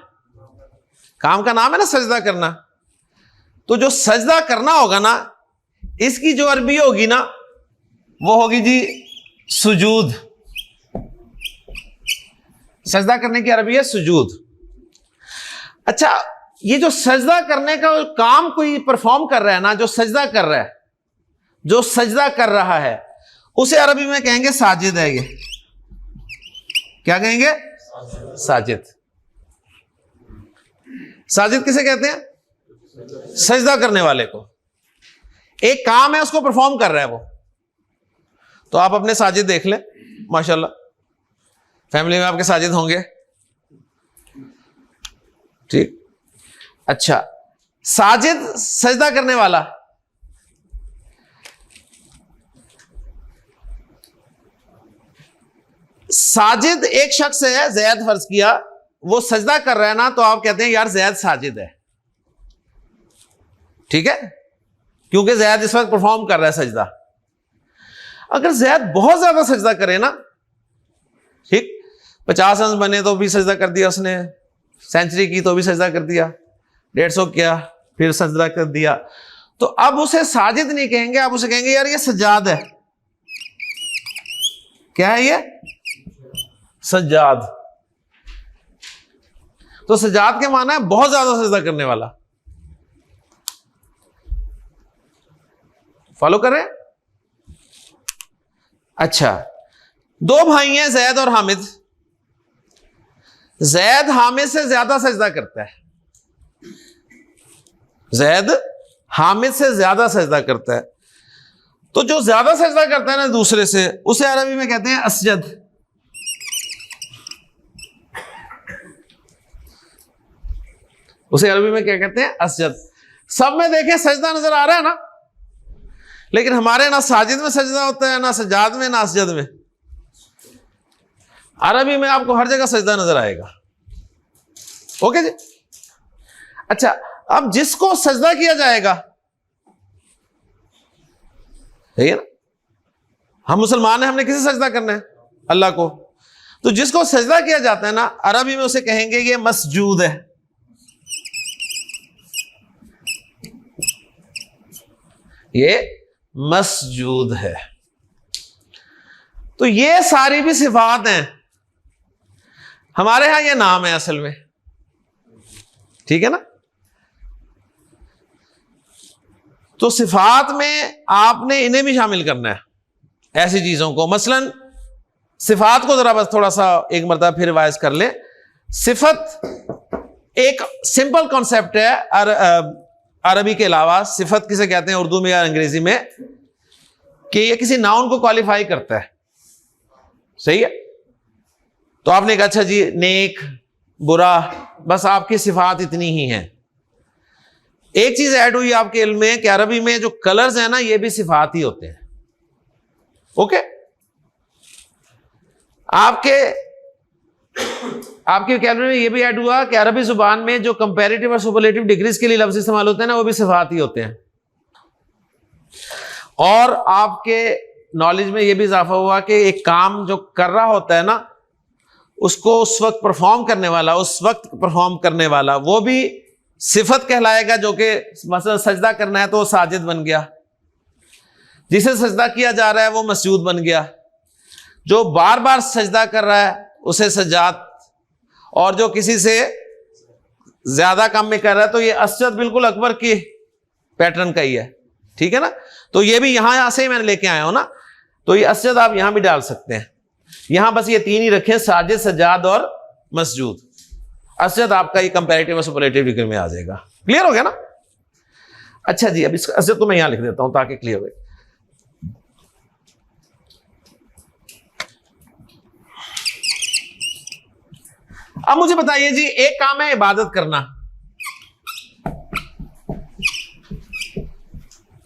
काम का नाम है ना सजदा करना। तो जो सजदा करना होगा ना, इसकी जो अरबी होगी ना वो होगी जी सुजूद। सजदा करने की अरबी है सुजूद। अच्छा, ये जो सजदा करने का काम कोई परफॉर्म कर रहा है ना, जो सजदा कर रहा है, जो सजदा कर रहा है, उसे अरबी में कहेंगे साजिद है। ये क्या कहेंगे? साजिद। साजिद किसे कहते हैं? सजदा करने वाले को। एक काम है उसको परफॉर्म कर रहा है वो। तो आप अपने साजिद देख लें, माशाल्लाह फैमिली में आपके साजिद होंगे, ठीक। अच्छा, साजिद सजदा करने वाला। साजिद एक शख्स है, जैद फर्ज किया, वो सजदा कर रहा है ना, तो आप कहते हैं यार जैद साजिद है, ठीक है, क्योंकि जैद इस वक्त परफॉर्म कर रहा है सजदा। अगर जैद बहुत ज्यादा सजदा करे ना, ठीक, 50 रन बने तो भी सजदा कर दिया उसने, सेंचुरी की तो भी सजदा कर दिया, 150 किया फिर सजदा कर दिया, तो अब उसे साजिद नहीं कहेंगे, आप उसे कहेंगे यार ये सज्जाद है। क्या है ये? सज्जाद। तो सज्जाद के माना है बहुत ज्यादा सजदा करने वाला। फॉलो कर रहे हैं? अच्छा, दो भाई हैं जैद और हामिद। जैद हामिद से ज्यादा सजदा करता है। जैद हामिद से ज्यादा सजदा करता है। तो जो ज्यादा सजदा करता है ना दूसरे से, उसे अरबी में कहते हैं असजद। उसे अरबी में क्या कहते हैं? असजद। सब में देखें सजदा नजर आ रहा है ना, लेकिन हमारे ना साजिद में सजदा होता है, ना सजाद में, ना असजद में। अरबी में आपको हर जगह सजदा नजर आएगा। ओके जी। अच्छा, अब जिसको सजदा किया जाएगा, है ना, हम मुसलमान हैं, हमने किसे सजदा करना है? अल्लाह को। तो जिसको सजदा किया जाता है ना, अरबी में उसे कहेंगे ये मसजूद है। ये मसजूद है। तो ये सारी भी सिफात हैं। हमारे यहां ये नाम है असल में, ठीक है ना। तो सिफात में आपने इन्हें भी शामिल करना है, ऐसी चीजों को। मसलन सिफात को जरा बस थोड़ा सा एक मरतबा फिर रिवाइज कर लें। सिफत एक सिंपल कॉन्सेप्ट है अरबी के अलावा। सिफत किसे कहते हैं उर्दू में या अंग्रेजी में? कि ये किसी नाउन को क्वालिफाई करता है, सही है। तो आपने कहा अच्छा जी नेक, बुरा, बस आपकी सिफात इतनी ही है। एक चीज ऐड हुई आपके इल्म में कि अरबी में जो कलर्स हैं ना, ये भी सिफात ही होते हैं। ओके, आपके आपके वोकैबुलरी में ये भी ऐड हुआ कि अरबी जुबान में जो कंपैरेटिव और सुपरलेटिव डिग्रीज के लिए लफ्ज इस्तेमाल होते हैं ना, वो भी सिफात ही होते हैं। और आपके नॉलेज में ये भी इजाफा हुआ कि एक काम जो कर रहा होता है ना, उसको उस वक्त परफॉर्म करने वाला, उस वक्त परफॉर्म करने वाला, वो भी सिफत कहलाएगा। जो कि मसलन सजदा करना है तो वो साजिद बन गया, जिसे सजदा किया जा रहा है वो मसजूद बन गया, जो बार बार सजदा कर रहा है उसे सजाद, और जो किसी से ज्यादा काम में कर रहा है तो ये असजद बिल्कुल अकबर की पैटर्न का ही है। ठीक है ना, तो ये भी यहां से ही मैंने लेके आया हूं ना, तो ये असजद आप यहां भी डाल सकते हैं। यहां बस ये तीन ही रखें, साजिद, सजाद और मसजूद। असजद आपका ये कंपैरेटिव और सुपरलेटिव डिग्री में आ जाएगा। क्लियर हो गया ना? अच्छा जी, अब इसका असजद तो मैं यहां लिख देता हूं ताकि क्लियर हो। अब मुझे बताइए जी, एक काम है इबादत करना,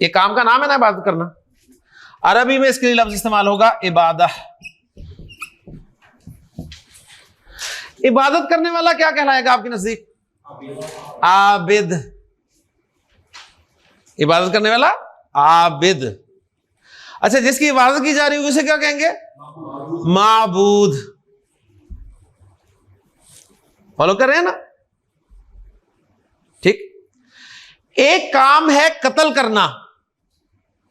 ये काम का नाम है ना इबादत करना। अरबी में इसके लिए लफ्ज इस्तेमाल होगा इबादह। इबादत करने वाला क्या कहलाएगा आपके नजदीक? आबिद। इबादत करने वाला आबिद। अच्छा, जिसकी इबादत की जा रही होगी उसे क्या कहेंगे? माबूद। फॉलो कर रहे हैं ना? ठीक। एक काम है कत्ल करना,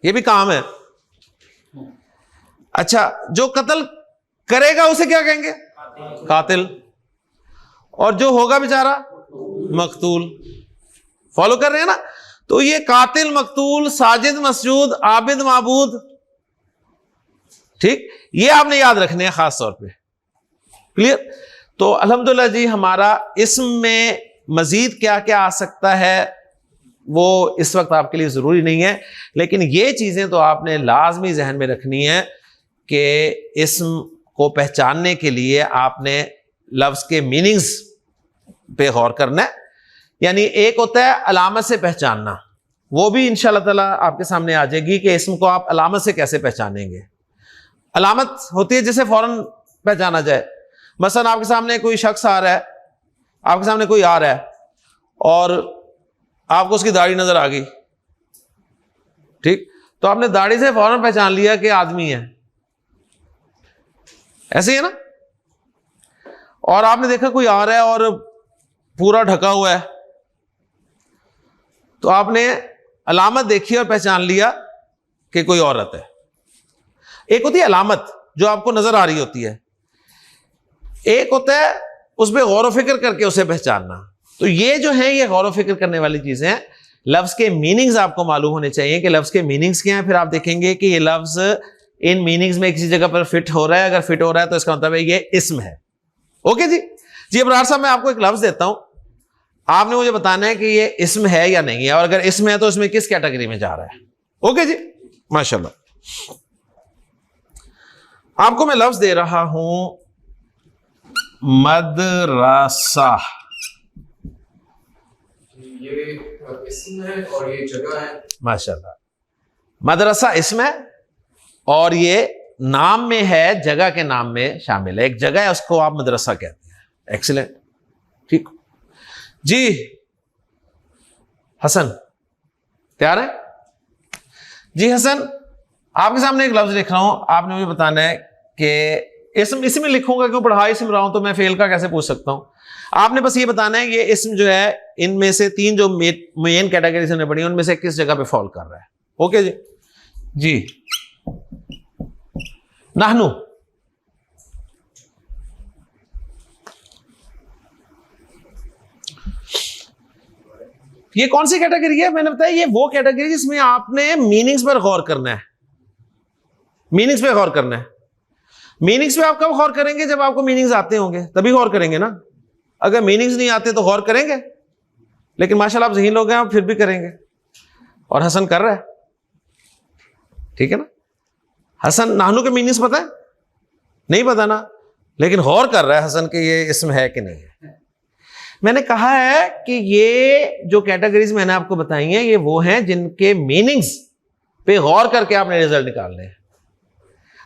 यह भी काम है। अच्छा, जो कत्ल करेगा उसे क्या कहेंगे? कातिल। और जो होगा बेचारा? मकतूल। फॉलो कर रहे हैं ना? तो ये कातिल, मकतूल, साजिद, मसजूद, आबिद, माबूद, ठीक, ये आपने याद रखने हैं खास तौर पे। क्लियर? तो अल्हम्दुलिल्लाह जी, हमारा इसम में मजीद क्या क्या आ सकता है वो इस वक्त आपके लिए जरूरी नहीं है, लेकिन ये चीजें तो आपने लाजमी जहन में रखनी है कि इसम को पहचानने के लिए आपने लफ्ज के मीनिंग्स पे गौर करना है। यानी एक होता है अलामत से पहचानना, वो भी इंशाअल्लाह ताला आपके सामने आ जाएगी कि इसम को आप अलामत से कैसे पहचानेंगे। अलामत होती है जिसे फौरन पहचाना जाए। मसलन आपके सामने कोई शख्स आ रहा है, आपके सामने कोई आ रहा है और आपको उसकी दाढ़ी नजर आ गई, ठीक, तो आपने दाढ़ी से फौरन पहचान लिया कि आदमी है। ऐसे ही है ना? और आपने देखा कोई आ रहा है और पूरा ढका हुआ है, तो आपने अलामत देखी और पहचान लिया कि कोई औरत है। एक होती है अलामत जो आपको नजर आ रही होती है, एक होता है उस पर गौर व फिक्र करके उसे पहचानना। तो ये जो है ये गौर व फिक्र करने वाली चीजें हैं। लफ्ज के मीनिंग्स आपको मालूम होने चाहिए कि लफ्ज के मीनिंग्स क्या हैं। फिर आप देखेंगे कि ये लफ्ज इन मीनिंग्स में किसी जगह पर फिट हो रहा है। अगर फिट हो रहा है तो इसका मतलब है ये इस्म है। ओके जी। जी अबरार साहब, मैं आपको एक लफ्ज देता हूं, आपने मुझे बताना है कि ये इस्म है या नहीं है, और अगर इस्म है तो इसमें किस कैटेगरी में जा रहा है। ओके जी, माशाल्लाह। आपको मैं लफ्ज दे रहा हूं मदरसा। ये इस्म है और ये जगह है। माशाल्लाह, मदरसा इस्म है और ये नाम में है, जगह के नाम में शामिल है। एक जगह है उसको आप मदरसा कहते हैं। एक्सीलेंट, ठीक जी। हसन तैयार है जी? हसन, आपके सामने एक लफ्ज लिख रहा हूं, आपने मुझे बताना है कि इसमें लिखूंगा क्यों, पढ़ा इसम रहा हूं तो मैं फेल का कैसे पूछ सकता हूं। आपने बस ये बताना है ये इसम जो है इनमें से तीन जो मेन कैटेगरी से पढ़ी उनमें से किस जगह पे फॉल कर रहा है। ओके जी। जी, नाहनु, ये कौन सी कैटेगरी है? मैंने बताया ये वो कैटेगरी जिसमें आपने मीनिंग्स पर गौर करना है। मीनिंग्स पे गौर करना है। मीनिंग्स पे आप कब गौर करेंगे? जब आपको मीनिंग्स आते होंगे तभी गौर करेंगे ना। अगर मीनिंग्स नहीं आते तो गौर करेंगे? लेकिन माशाल्लाह आप ज़हीन लोग हैं, आप फिर भी करेंगे। और हसन कर रहा है, ठीक है ना? हसन, नाहनु के मीनिंग्स पता है? नहीं पता ना, लेकिन गौर कर रहा है हसन के ये इसम है कि नहीं है। मैंने कहा है कि ये जो कैटेगरीज मैंने आपको बताई हैं ये वो हैं जिनके मीनिंग्स पे गौर करके आपने रिजल्ट निकालने हैं।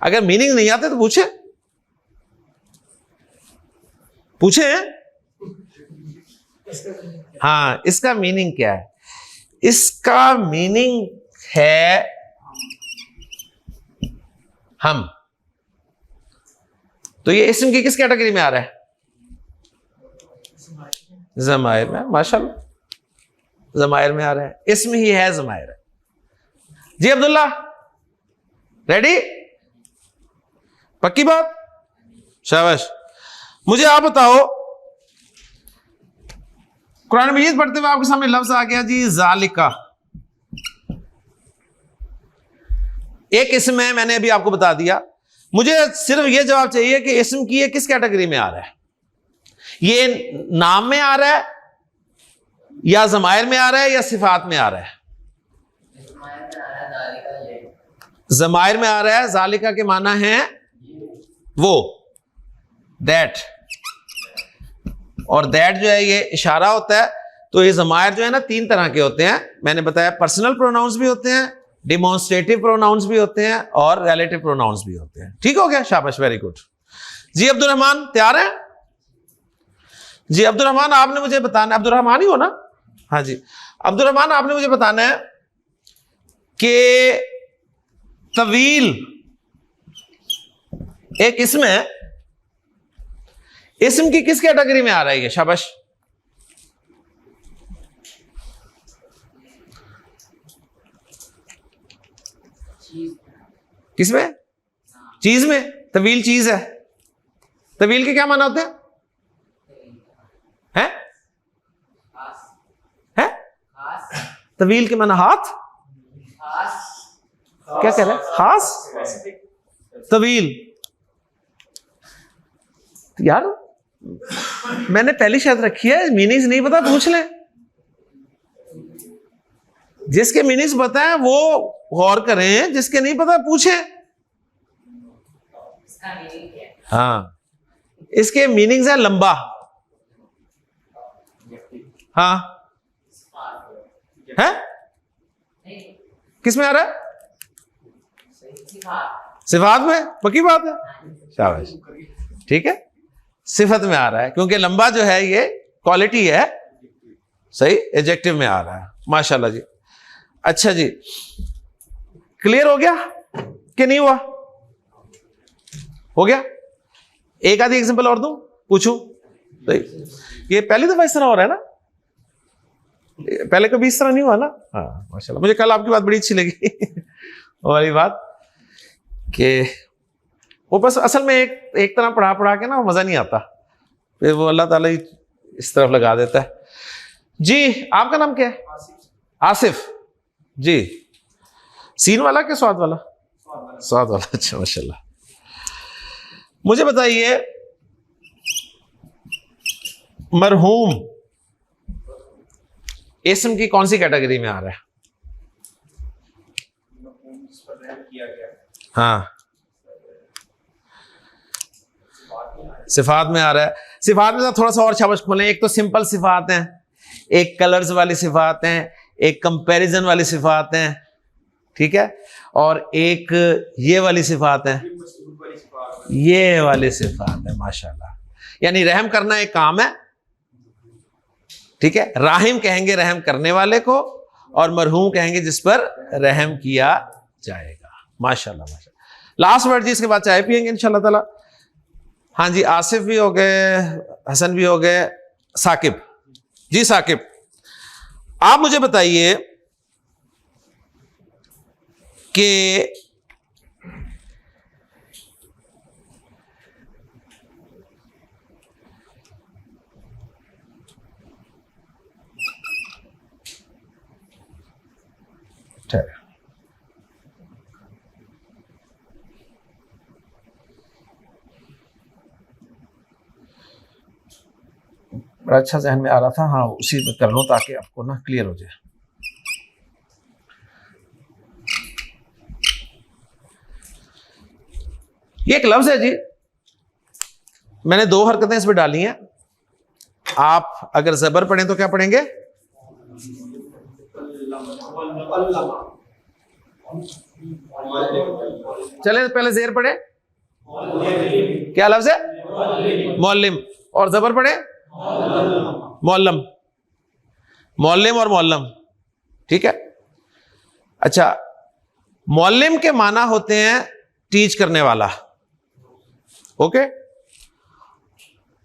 अगर मीनिंग नहीं आते तो पूछे। पूछे? हाँ, इसका मीनिंग क्या है? इसका मीनिंग है हम। तो ये इस्म की किस कैटेगरी में आ रहा है? ज़माइर में। माशाल्लाह, ज़माइर में आ रहा है, इस्म ही है ज़माइर। जी अब्दुल्ला, रेडी? पक्की बात? शाबाश। मुझे आप बताओ, कुरान मजीद पढ़ते हुए आपके सामने लफ्ज आ गया जी ज़ालिका। एक इस्म है, मैंने अभी आपको बता दिया। मुझे सिर्फ यह जवाब चाहिए कि इस्म की ये किस कैटेगरी में आ रहा है? ये नाम में आ रहा है या ज़माइर में आ रहा है या सिफात में आ रहा है? ज़माइर में आ रहा है। ज़ालिका के माना है वो, दैट, और दैट जो है ये इशारा होता है। तो ये ज़माइर जो है ना, तीन तरह के होते हैं। मैंने बताया पर्सनल प्रोनाउंस भी होते हैं, डिमॉन्स्ट्रेटिव प्रोनाउंस भी होते हैं, और रिलेटिव प्रोनाउंस भी होते हैं। ठीक हो गया? शाबाश, वेरी गुड। जी अब्दुर्रहमान, तैयार है? जी अब्दुर्रहमान, आपने मुझे बताना, अब्दुर्रहमान ही हो ना? हाँ जी, अब्दुर्रहमान, आपने मुझे बताना है कि तवील एक इस्म है, इस्म की किस कैटेगरी में आ रहा है ये? शाबाश। किसमें? चीज में। तवील चीज है। तवील के क्या माना होते हैं? हैं? हैं? तवील के माना हाथ? क्या कह रहे हैं? खास? तवील यार मैंने पहली शायद रखी है, मीनिंग्स नहीं पता, पूछ लें। जिसके मीनिंग्स पता है वो गौर करें, जिसके नहीं पता पूछें। हाँ, इसके मीनिंग्स है लंबा। हाँ है? किस में आ रहा है? सिफात में। पक्की बात है? शाबाश, ठीक है, सिफत में आ रहा है, क्योंकि लंबा जो है ये क्वालिटी है। सही, एडजेक्टिव में आ रहा है। माशाल्लाह जी। अच्छा जी, क्लियर हो गया कि नहीं हुआ? हो गया? एक आधी एग्जांपल और दूं, पूछूं? ये पहली दफा इस तरह हो रहा है ना? पहले कभी इस तरह नहीं हुआ ना? हाँ माशाल्लाह। मुझे कल आपकी बात बड़ी अच्छी लगी वाली बात कि वो बस असल में एक तरह पढ़ा के ना मजा नहीं आता, फिर वो अल्लाह ताला ही इस तरफ लगा देता है। जी आपका नाम क्या है? आसिफ जी। सीन वाला के स्वाद वाला? स्वाद वाला। अच्छा माशाल्लाह। मुझे बताइए, मरहूम इस्म की कौन सी कैटेगरी में आ रहा है? हाँ, सिफात में आ रहा है। सिफात में थोड़ा सा और शाबाश खोलें। एक तो सिंपल सिफात हैं, एक कलर्स वाली सिफात हैं, एक कंपैरिजन वाली सिफात हैं, ठीक है, और एक ये वाली सिफात है, ये वाली सिफात है। माशाल्लाह, यानी रहम करना एक काम है, ठीक है। राहिम कहेंगे रहम करने वाले को, और मरहूम कहेंगे जिस पर रहम किया जाएगा। माशाल्लाह माशाल्लाह। लास्ट वर्ड जी, इसके बाद चाय पियेंगे इंशाल्लाह ताला। हाँ जी, आसिफ भी हो गए, हसन भी हो गए, साकिब जी। साकिब, आप मुझे बताइए कि बड़ा अच्छा जहन में आ रहा था, हाँ उसी में कर लो ताकि आपको ना क्लियर हो जाए। ये एक लफ्ज है जी, मैंने दो हरकतें इस पर डाली हैं। आप अगर जबर पढ़ें तो क्या पढ़ेंगे? चले पहले जेर पढ़े। क्या लफ्ज है? मौलिम। और जबर पढ़े मौल्लम, मौल्लिम और मौल्लम, ठीक है। अच्छा, मौल्लिम के माना होते हैं टीच करने वाला, ओके,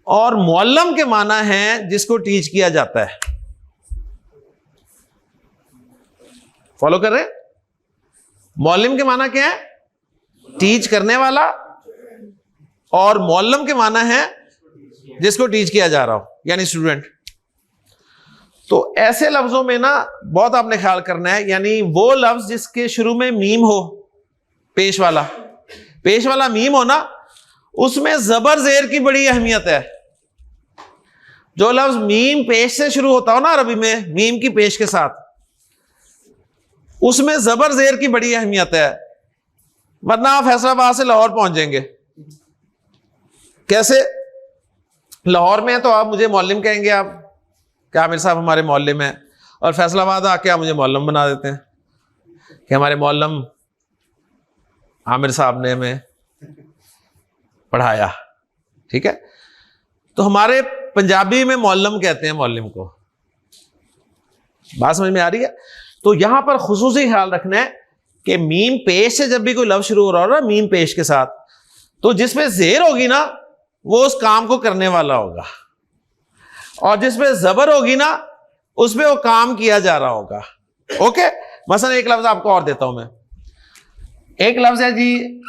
और मौल्लम के माना है जिसको टीच किया जाता है। फॉलो कर रहे हैं? मौल्लिम के माना क्या है? टीच करने वाला, और मौल्लम के माना है जिसको टीच किया जा रहा हो, यानी स्टूडेंट। तो ऐसे लफ्जों में ना बहुत आपने ख्याल करना है, यानी वो लफ्ज जिसके शुरू में मीम हो, पेश वाला मीम हो ना, उसमें जबर जेर की बड़ी अहमियत है। जो लफ्ज मीम पेश से शुरू होता हो ना अरबी में, मीम की पेश के साथ, उसमें जबर जेर की बड़ी अहमियत है, वरना आप फैसलाबाद से लाहौर पहुंच जाएंगे। कैसे? लाहौर में है तो आप मुझे मौल्लिम कहेंगे, आप क्या आमिर साहब हमारे मौल्लिम हैं, और फैसलाबाद आके आप मुझे मौल्लम बना देते हैं कि हमारे मौल्लम आमिर साहब ने हमें पढ़ाया, ठीक है। तो हमारे पंजाबी में मौल्लम कहते हैं मौल्लिम को। बात समझ में आ रही है? तो यहां पर खुसूसी ख्याल रखना है कि मीम पेश से जब भी कोई लफ्ज शुरू हो रहा हो ना, मीम पेश के साथ, तो जिसमें जेर होगी ना वो उस काम को करने वाला होगा, और जिसमें जबर होगी ना उसमें वो काम किया जा रहा होगा, ओके। मसलन एक लफ्ज आपको और देता हूं मैं, एक लफ्ज है जी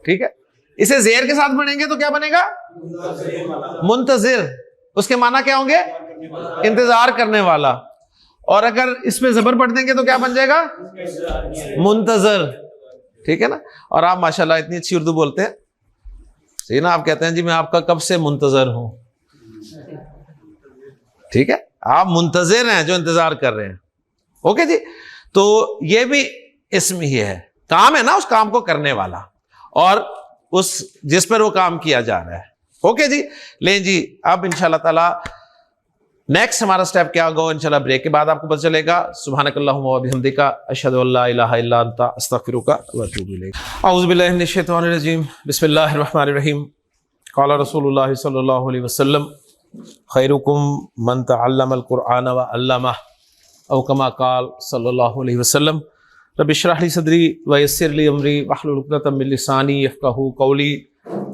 ठीक है, इसे जेर के साथ पढ़ेंगे तो क्या बनेगा? मुंतजिर। उसके माना क्या होंगे? इंतजार करने वाला। और अगर इसमें जबर पढ़ देंगे तो क्या बन जाएगा? मुंतजर, ठीक है ना। और आप माशाल्लाह इतनी अच्छी उर्दू बोलते हैं, सही ना। आप कहते हैं जी मैं आपका कब से मुंतजर हूं, ठीक है, आप मुंतजिर हैं जो इंतजार कर रहे हैं, ओके जी। तो ये भी इसम ही है, काम है ना उस काम को करने वाला, और उस जिस पर वो काम किया जा रहा है, ओके जी। लें जी, अब इंशाल्लाह ताला नेक्स्ट हमारा स्टेप क्या होगा इंशाल्लाह ब्रेक के बाद आपको पता चलेगा। सुब्हानकल्लाहुम्मा व बिहम्दिका अशहदु अल्ला इलाहा इल्ला अंता अस्तगफिरुका व अतूबु इलैक। औज़ु बिल्लाहि मिनश शैतानिर रजीम। बिस्मिल्लाहिर रहमानिर रहीम। क़ाला रसूलुल्लाह सल्लल्लाहु अलैहि वसल्लम खैरुकुम मन तअल्लमल कुरआन व अल्लमह औ कमा क़ाल सल्लल्लाहु अलैहि वसल्लम। रब्बि इश्रह ली सदरी व यस्सिर ली अमरी वहलुल उक़दतम मिन लिसानी यफ़क़हू क़ौली।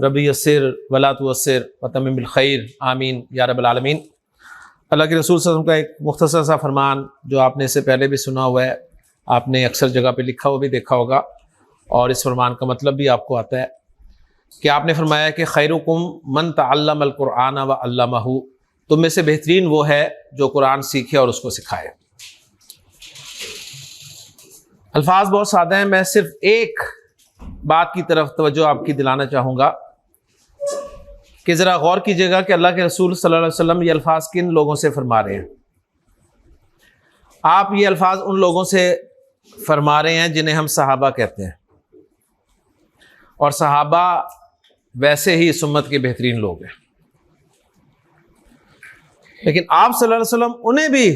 रब्बि यस्सिर व ला तुअस्सिर व तम्मिम बिल खैर, आमीन या रब्बल आलमीन। अल्लाह के रसूल सल्लल्लाहु अलैहि वसल्लम का एक मुख्तसर सा फरमान जो आपने इससे पहले भी सुना हुआ है, आपने अक्सर जगह पे लिखा हुआ भी देखा होगा, और इस फरमान का मतलब भी आपको आता है कि आपने फरमाया कि खैरुकुम मन तअल्लमल कुरआन व अल्लमहू, तुम में से बेहतरीन वो है जो कुरान सीखे और उसको सिखाए। अल्फाज बहुत सादा हैं, मैं सिर्फ एक बात की तरफ तवज्जो आपकी दिलाना चाहूँगा कि ज़रा गौर कीजिएगा कि अल्लाह के रसूल सल्लल्लाहु अलैहि वसल्लम ये अल्फाज किन लोगों से फरमा रहे हैं। आप ये अल्फाज उन लोगों से फरमा रहे हैं जिन्हें हम सहाबा कहते हैं, और सहाबा वैसे ही इस उम्मत के बेहतरीन लोग हैं, लेकिन आप सल्लल्लाहु अलैहि वसल्लम उन्हें भी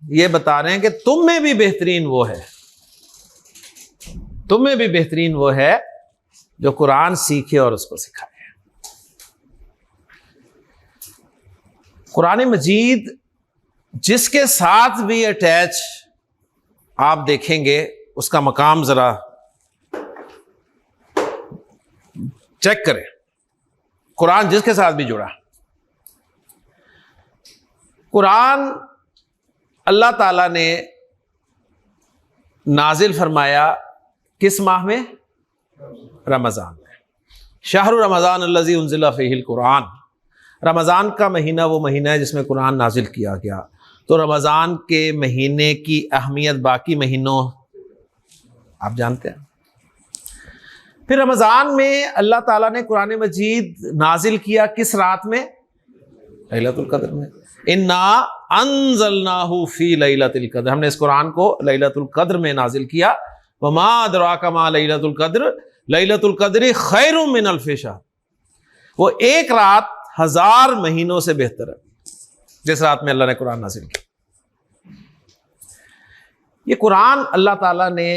ये बता रहे हैं कि तुम में भी बेहतरीन वो है, तुम में भी बेहतरीन वो है जो कुरान सीखे और उसको सिखाए। कुरान मजीद जिसके साथ भी अटैच आप देखेंगे उसका मकाम जरा चेक करें। कुरान जिसके साथ भी जुड़ा, कुरान अल्लाह ताला ने नाजिल फरमाया किस माह में? रमज़ान में। शहरु रमज़ान अल्लज़ी उन्ज़िला फ़ीहिल कुरान, रमज़ान का महीना वो महीना है जिसमें कुरान नाजिल किया गया। तो रमज़ान के महीने की अहमियत बाकी महीनों आप जानते हैं। फिर रमज़ान में अल्लाह ताला ने कुरान मजीद नाजिल किया किस रात में? लैलतुल क़द्र में। इन्ना अंज़लनाहु फ़ी लैलतिल क़द्र, हमने इस कुरान को लैलतुल क़द्र में नाजिल किया। वमा अदराका मा लैलतुल क़द्र, लैलतुल क़द्रि खैरुम मिन अल्फ़ि शहर, वो एक रात 1000 महीनों से बेहतर है जिस रात में अल्लाह ने कुरान नाजिल किया। ये कुरान अल्लाह ताला ने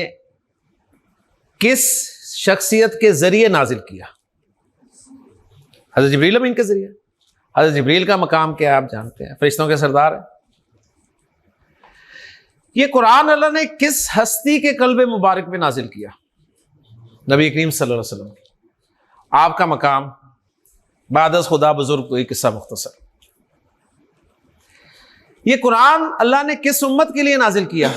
किस शख्सियत के जरिए नाजिल किया? हज़रत जिब्रील अमीन के जरिए। हज़रत जिब्रील का मकाम क्या है आप जानते हैं, फरिश्तों के सरदार है। ये कुरान अल्लाह ने किस हस्ती के कल्बे मुबारक पे नाजिल किया? नबी करीम सल्लल्लाहु अलैहि वसल्लम। आपका मकाम बादस खुदा बुजुर्ग, कोई किस्सा मुख्तसर। ये कुरान अल्लाह ने किस उम्मत के लिए नाजिल किया?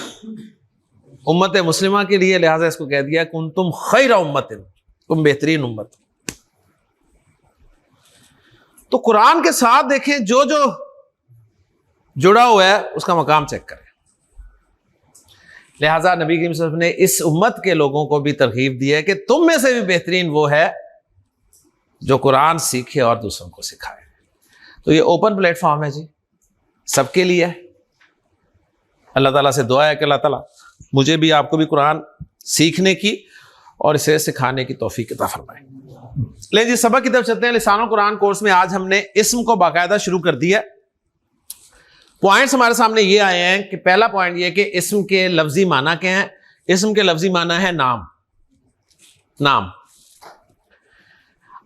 उम्मत मुस्लिमा के लिए, लिहाजा इसको कह दिया कुंतुम खैर उम्मतिन, तुम बेहतरीन उम्मत। तो कुरान के साथ देखें जो जो जुड़ा हुआ है उसका मकाम चेक करें। लिहाजा नबी करीम सल्लल्लाहु अलैहि वसल्लम ने इस उम्मत के लोगों को भी तरगीब दी है कि तुम में से भी बेहतरीन वो है जो कुरान सीखे और दूसरों को सिखाए। तो ये ओपन प्लेटफॉर्म है जी, सबके लिए है। अल्लाह ताला से दुआ है कि अल्लाह ताला मुझे भी आपको भी कुरान सीखने की और इसे सिखाने की तौफीक अता फरमाए। ले जी सबक की तरफ चलते हैं। लिसानुल कुरान कोर्स में आज हमने इस्म को बाकायदा शुरू कर दिया। पॉइंट्स हमारे सामने ये आए हैं कि पहला पॉइंट ये कि इस्म के लफ्जी माना क्या है? इस्म के लफ्जी माना है नाम। नाम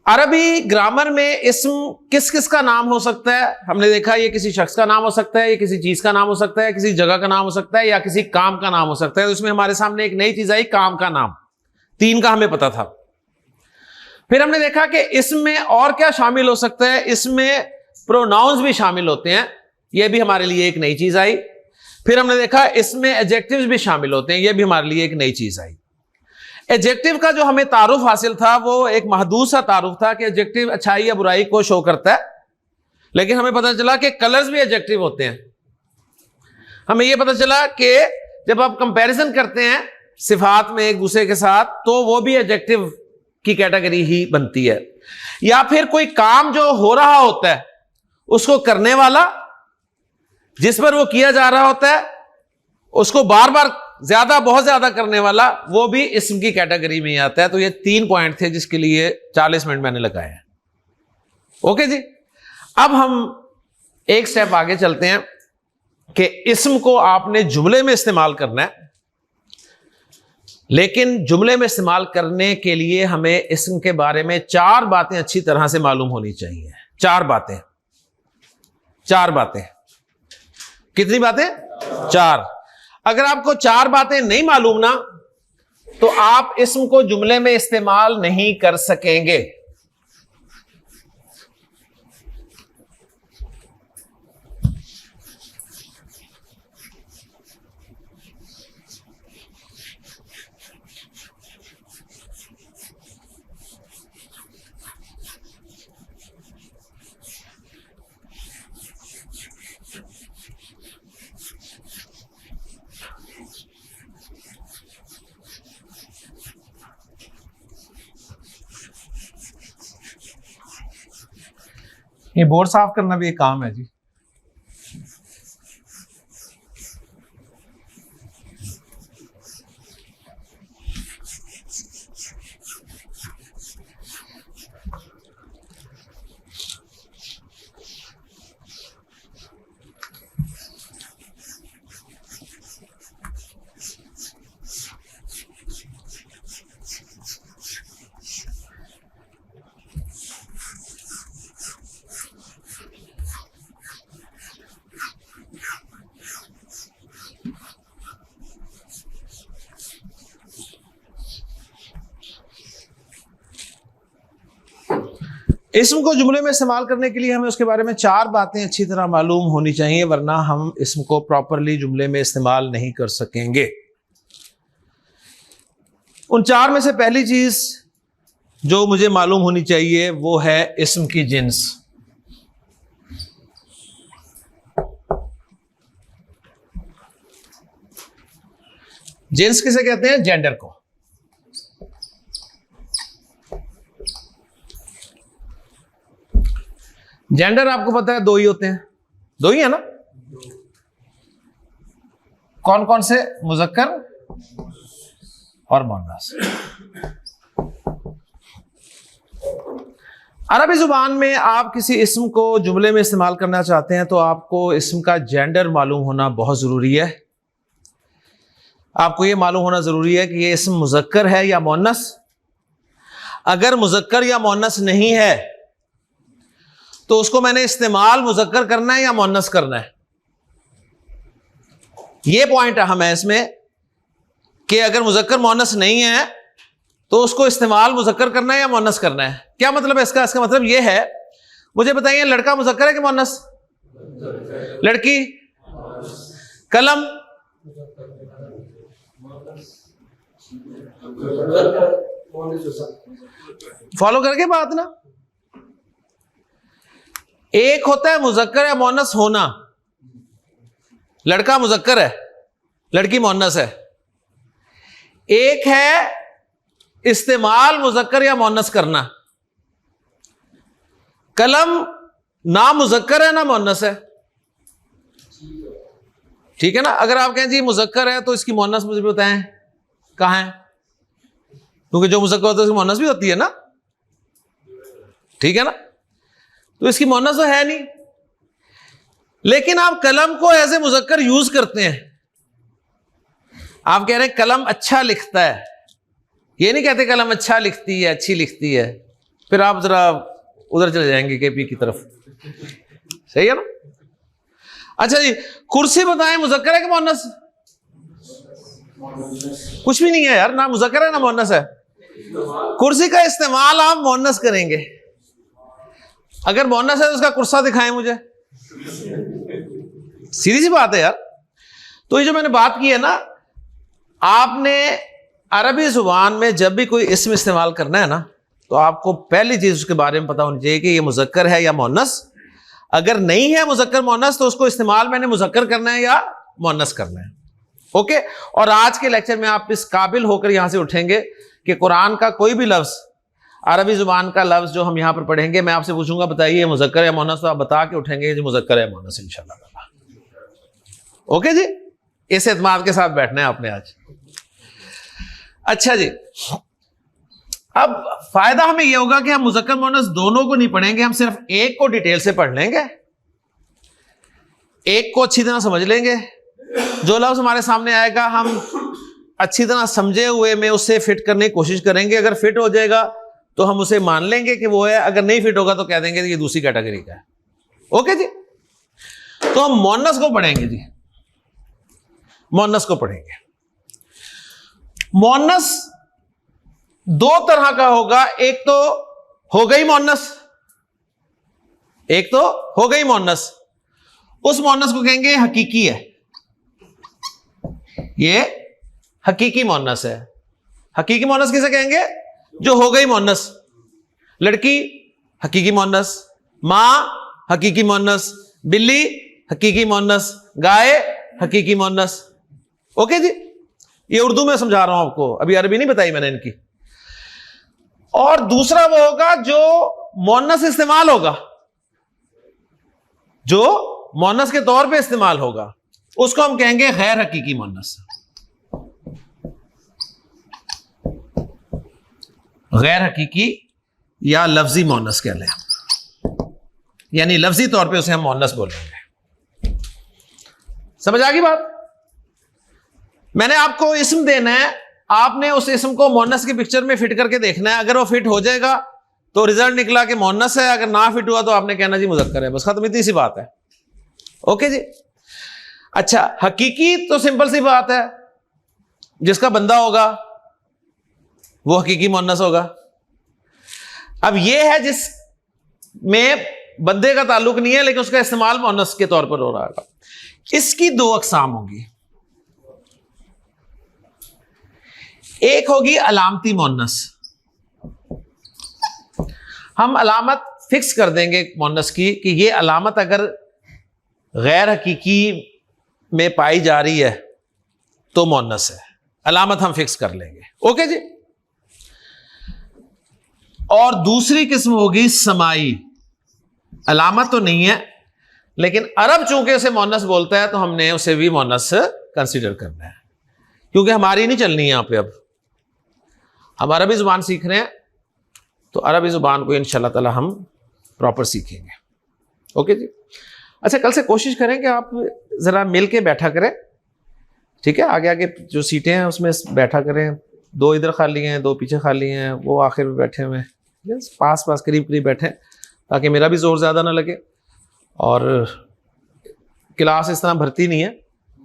अरबी ग्रामर में इस्म किस किस का नाम हो सकता है? हमने देखा ये किसी शख्स का नाम हो सकता है, ये किसी चीज का नाम हो सकता है, किसी जगह का नाम हो सकता है, या किसी काम का नाम हो सकता है। तो इसमें हमारे सामने एक नई चीज आई, काम का नाम। 3 का हमें पता था। फिर हमने देखा कि इसमें और क्या शामिल हो सकता है, इसमें प्रोनाउंस भी शामिल होते हैं, यह भी हमारे लिए एक नई चीज आई। फिर हमने देखा इसमें एडजेक्टिव्स भी शामिल होते हैं, यह भी हमारे लिए एक नई चीज आई। एडजेक्टिव का जो हमें तारुफ हासिल था वो एक महदूद सा तारुफ था कि एडजेक्टिव अच्छाई या बुराई को शो करता है, लेकिन हमें पता चला कि कलर्स भी एडजेक्टिव होते हैं। हमें यह पता चला कि जब आप कंपैरिजन करते हैं सिफात में एक दूसरे के साथ तो वो भी एडजेक्टिव की कैटेगरी ही बनती है। या फिर कोई काम जो हो रहा होता है उसको करने वाला, जिस पर वो किया जा रहा होता है, उसको बार बार ज्यादा बहुत ज्यादा करने वाला, वो भी इस्म की कैटेगरी में ही आता है। तो ये 3 पॉइंट थे जिसके लिए 40 मिनट मैंने लगाए हैं। ओके जी, अब हम एक स्टेप आगे चलते हैं कि इस्म को आपने जुमले में इस्तेमाल करना है, लेकिन जुमले में इस्तेमाल करने के लिए हमें इस्म के बारे में 4 बातें अच्छी तरह से मालूम होनी चाहिए। 4 बातें। 4 बातें। कितनी बातें? 4। अगर आपको 4 बातें नहीं मालूम ना, तो आप इस्म को जुमले में इस्तेमाल नहीं कर सकेंगे। ये बोर्ड साफ करना भी एक काम है जी। इस्म को जुमले में इस्तेमाल करने के लिए हमें उसके बारे में 4 बातें अच्छी तरह मालूम होनी चाहिए, वरना हम इस्म को प्रॉपरली जुमले में इस्तेमाल नहीं कर सकेंगे। उन 4 में से पहली चीज जो मुझे मालूम होनी चाहिए वो है इस्म की जिन्स। जिन्स किसे कहते हैं? जेंडर को। जेंडर आपको पता है 2 ही होते हैं, 2 ही है ना? कौन कौन से? मुज़क्कर और मुअन्नस। अरबी जुबान में आप किसी इस्म को जुमले में इस्तेमाल करना चाहते हैं तो आपको इस्म का जेंडर मालूम होना बहुत जरूरी है। आपको यह मालूम होना जरूरी है कि यह इस्म मुज़क्कर है या मुअन्नस, अगर मुजक्कर या मुअन्नस नहीं है तो उसको मैंने इस्तेमाल मुजक्कर करना है या मुअन्नस करना है। यह पॉइंट अहम है इसमें कि अगर मुजक्कर मुअन्नस नहीं है तो उसको इस्तेमाल मुजक्कर करना है या मुअन्नस करना है। क्या मतलब है इसका? इसका मतलब यह है, मुझे बताइए, लड़का मुजक्कर है कि मुअन्नस? लड़की? कलम? फॉलो करके बात ना। एक होता है मुजक्कर या मुअन्नस होना, लड़का मुजक्कर है, लड़की मुअन्नस है। एक है इस्तेमाल मुजक्कर या मुअन्नस करना। कलम ना मुजक्कर है ना मुअन्नस है, ठीक है ना। अगर आप कहें जी मुजक्कर है तो इसकी मुअन्नस मुझे बताएं कहां है, क्योंकि जो मुजक्कर होता है उसकी मुअन्नस भी होती है ना, ठीक है ना। तो इसकी मुअन्नस तो है नहीं, लेकिन आप कलम को एज ए मुजक्कर यूज करते हैं। आप कह रहे हैं कलम अच्छा लिखता है, ये नहीं कहते कलम अच्छा लिखती है, अच्छी लिखती है, फिर आप जरा उधर चले जाएंगे केपी की तरफ, सही है ना। अच्छा जी, कुर्सी बताएं मुजक्कर है कि मुअन्नस? कुछ भी नहीं है यार, ना मुजक्कर है ना मुअन्नस है। कुर्सी का इस्तेमाल आप मुअन्नस करेंगे। अगर मुअन्नस है तो उसका कुर्सा दिखाएं मुझे, सीधी सी बात है यार। तो ये जो मैंने बात की है ना, आपने अरबी जुबान में जब भी कोई इस्म इस्तेमाल करना है ना, तो आपको पहली चीज उसके बारे में पता होनी चाहिए कि ये मुजक्कर है या मुअन्नस। अगर नहीं है मुजक्कर मुअन्नस तो उसको इस्तेमाल मैंने मुजक्कर करना है या मुअन्नस करना है। ओके। और आज के लेक्चर में आप इस काबिल होकर यहां से उठेंगे कि कुरान का कोई भी लफ्ज, अरबी जुबान का लफ्ज जो हम यहां पर पढ़ेंगे, मैं आपसे पूछूंगा बताइए मुजक्कर या मुअन्नस, तो आप बता के उठेंगे जी मुजक्कर या मुअन्नस इंशाल्लाह। ओके जी, इस एतमाद के साथ बैठना है आपने आज। अच्छा जी, अब फायदा हमें यह होगा कि हम मुजक्कर मुअन्नस दोनों को नहीं पढ़ेंगे, हम सिर्फ एक को डिटेल से पढ़ लेंगे, एक को अच्छी तरह समझ लेंगे। जो लफ्ज हमारे सामने आएगा हम अच्छी तरह समझे हुए में उससे फिट करने की कोशिश करेंगे। अगर फिट हो जाएगा तो हम उसे मान लेंगे कि वो है, अगर नहीं फिट होगा तो कह देंगे ये दूसरी कैटेगरी का है। ओके जी, तो हम मुअन्नस को पढ़ेंगे जी, मुअन्नस को पढ़ेंगे। मुअन्नस दो तरह का होगा, एक तो हो गई मुअन्नस, एक तो हो गई मुअन्नस। उस मुअन्नस को कहेंगे हकीकी है, ये हकीकी मुअन्नस है। हकीकी मुअन्नस किसे कहेंगे? जो हो गई मुअन्नस। लड़की हकीकी मुअन्नस, मां हकीकी मुअन्नस, बिल्ली हकीकी मुअन्नस, गाय हकीकी मुअन्नस। ओके जी, ये उर्दू में समझा रहा हूं आपको, अभी अरबी नहीं बताई मैंने इनकी। और दूसरा वो होगा जो मुअन्नस इस्तेमाल होगा, जो मुअन्नस के तौर पे इस्तेमाल होगा, उसको हम कहेंगे गैर हकीकी मुअन्नस। गैर हकीकी या लफ्जी मुअन्नस कह लें, यानी लफ्जी तौर पे उसे हम मुअन्नस बोलेंगे। समझ आ गई बात? मैंने आपको इस्म देना है, आपने उस इस्म को मुअन्नस की पिक्चर में फिट करके देखना है। अगर वो फिट हो जाएगा तो रिजल्ट निकला कि मुअन्नस है, अगर ना फिट हुआ तो आपने कहना जी मुजक्कर है, बस खत्म, इतनी सी बात है। ओके जी। अच्छा, हकीकी तो सिंपल सी बात है, जिसका बंदा होगा वो हकीकी मुअन्नस होगा। अब ये है जिसमें बंदे का ताल्लुक नहीं है लेकिन उसका इस्तेमाल मुअन्नस के तौर पर हो रहा है। इसकी दो अकसाम होगी, एक होगी अलामती मुअन्नस। हम अलामत फिक्स कर देंगे मुअन्नस की कि ये अलामत अगर गैर हकीकी में पाई जा रही है तो मुअन्नस है, अलामत हम फिक्स कर लेंगे। ओके जी। और दूसरी किस्म होगी समाई, अलामत तो नहीं है लेकिन अरब चूंकि उसे मुअन्नस बोलता है तो हमने उसे भी मुअन्नस कंसीडर करना है, क्योंकि हमारी नहीं चलनी है यहां पे। अब हम अरबी जुबान सीख रहे हैं तो अरबी जुबान को इंशाल्लाह ताला हम प्रॉपर सीखेंगे। ओके जी। अच्छा, कल से कोशिश करें कि आप जरा मिल के बैठा करें, ठीक है? आगे आगे जो सीटें हैं उसमें बैठा करें, दो इधर खाली हैं, दो पीछे खाली हैं, वो आखिर में बैठे हुए हैं, यस पास पास करीब करीब बैठे हैं, ताकि मेरा भी जोर ज़्यादा ना लगे। और क्लास इस तरह भरती नहीं है,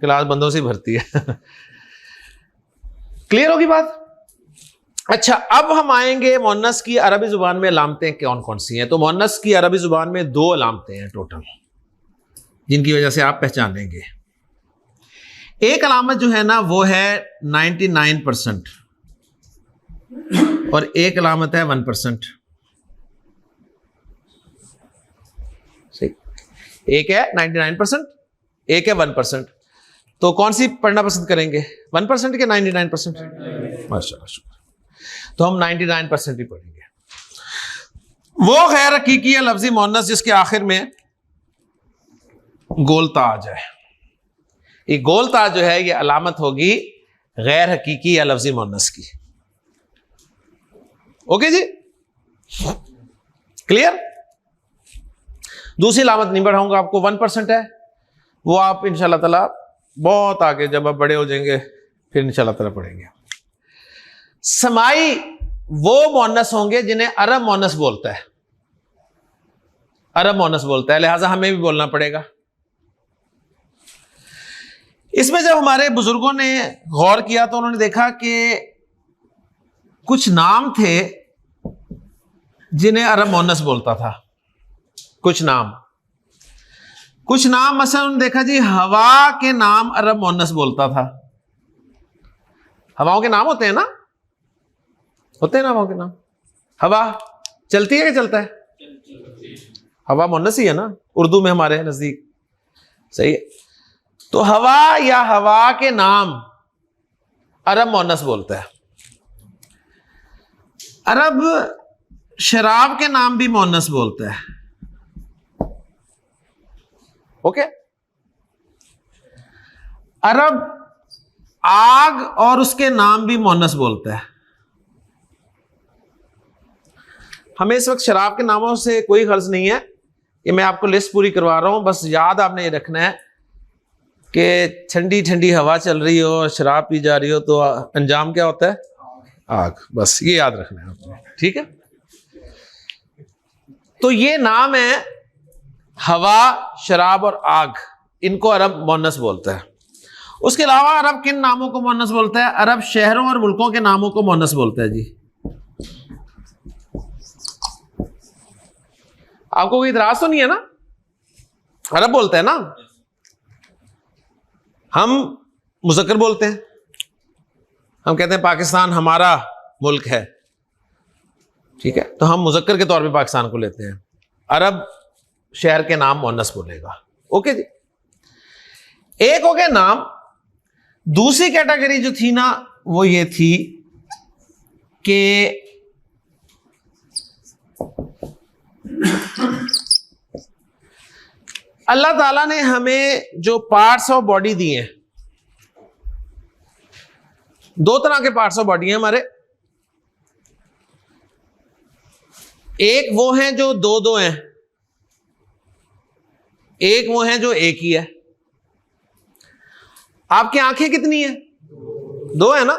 क्लास बंदों से भरती है। क्लियर होगी बात? अच्छा, अब हम आएंगे मुअन्नस की अरबी जुबान में अलामतें कौन कौन सी हैं। तो मुअन्नस की अरबी जुबान में 2 अलामतें हैं टोटल, जिनकी वजह से आप पहचान लेंगे। एक अलामत जो है ना वो है 99% और एक अलामत है 1%। सही, एक है 99%, एक है 1%। तो कौन सी पढ़ना पसंद करेंगे, 1% के 99%? माशाल्लाह, शुक्र। तो हम 99% ही पढ़ेंगे। वो गैर हकीकी या लफ्जी मुअन्नस जिसके आखिर में गोल ताज है। ये गोल ताज जो है ये अलामत होगी गैर हकीकी या लफ्जी मुअन्नस की। ओके जी, क्लियर? दूसरी अलामत नहीं बढ़ाऊंगा आपको, 1% है, वो आप इंशाल्लाह ताला बहुत आगे जब आप बड़े हो जाएंगे फिर इंशाल्लाह ताला पढ़ेंगे। समाई वो मुअन्नस होंगे जिन्हें अरब मुअन्नस बोलता है, अरब मुअन्नस बोलता है, लिहाजा हमें भी बोलना पड़ेगा। इसमें जब हमारे बुजुर्गों ने गौर किया तो उन्होंने देखा कि कुछ नाम थे जिन्हें अरब मुअन्नस बोलता था, कुछ नाम मसलन उन्होंने देखा जी हवा के नाम अरब मुअन्नस बोलता था। हवाओं के नाम होते हैं ना, होते हैं ना हवाओं के नाम। हवा चलती है कि चलता है? हवा मुअन्नस ही है ना उर्दू में हमारे नजदीक, सही है। तो हवा या हवा के नाम अरब मुअन्नस बोलता है। अरब शराब के नाम भी मुअन्नस बोलता है। ओके, अरब आग और उसके नाम भी मुअन्नस बोलता है। हमें इस वक्त शराब के नामों से कोई गर्ज नहीं है कि मैं आपको लिस्ट पूरी करवा रहा हूं, बस याद आपने ये रखना है कि ठंडी ठंडी हवा चल रही हो और शराब पी जा रही हो तो अंजाम क्या होता है? आग। बस ये याद रखना है आपने, ठीक है? तो ये नाम है हवा, शराब और आग, इनको अरब मुअन्नस बोलता है। उसके अलावा अरब किन नामों को मुअन्नस बोलता है? अरब शहरों और मुल्कों के नामों को मुअन्नस बोलता है जी। आपको कोई इतराज तो नहीं है ना? अरब बोलता है ना, हम मुज़क्कर बोलते हैं, हम कहते हैं पाकिस्तान हमारा मुल्क है, ठीक है? तो हम मुज़क्कर के तौर पे पाकिस्तान को लेते हैं। अरब शहर के नाम मुअन्नस बोलेगा। ओके जी, एक हो गया नाम। दूसरी कैटेगरी जो थी ना वो ये थी कि अल्लाह ताला ने हमें जो पार्ट्स ऑफ बॉडी दिए हैं, 2 तरह के पार्ट्स ऑफ बॉडी हैं हमारे। एक वो हैं जो 2-2 हैं, एक वो हैं जो एक ही है। आपकी आंखें कितनी है? 2 है ना।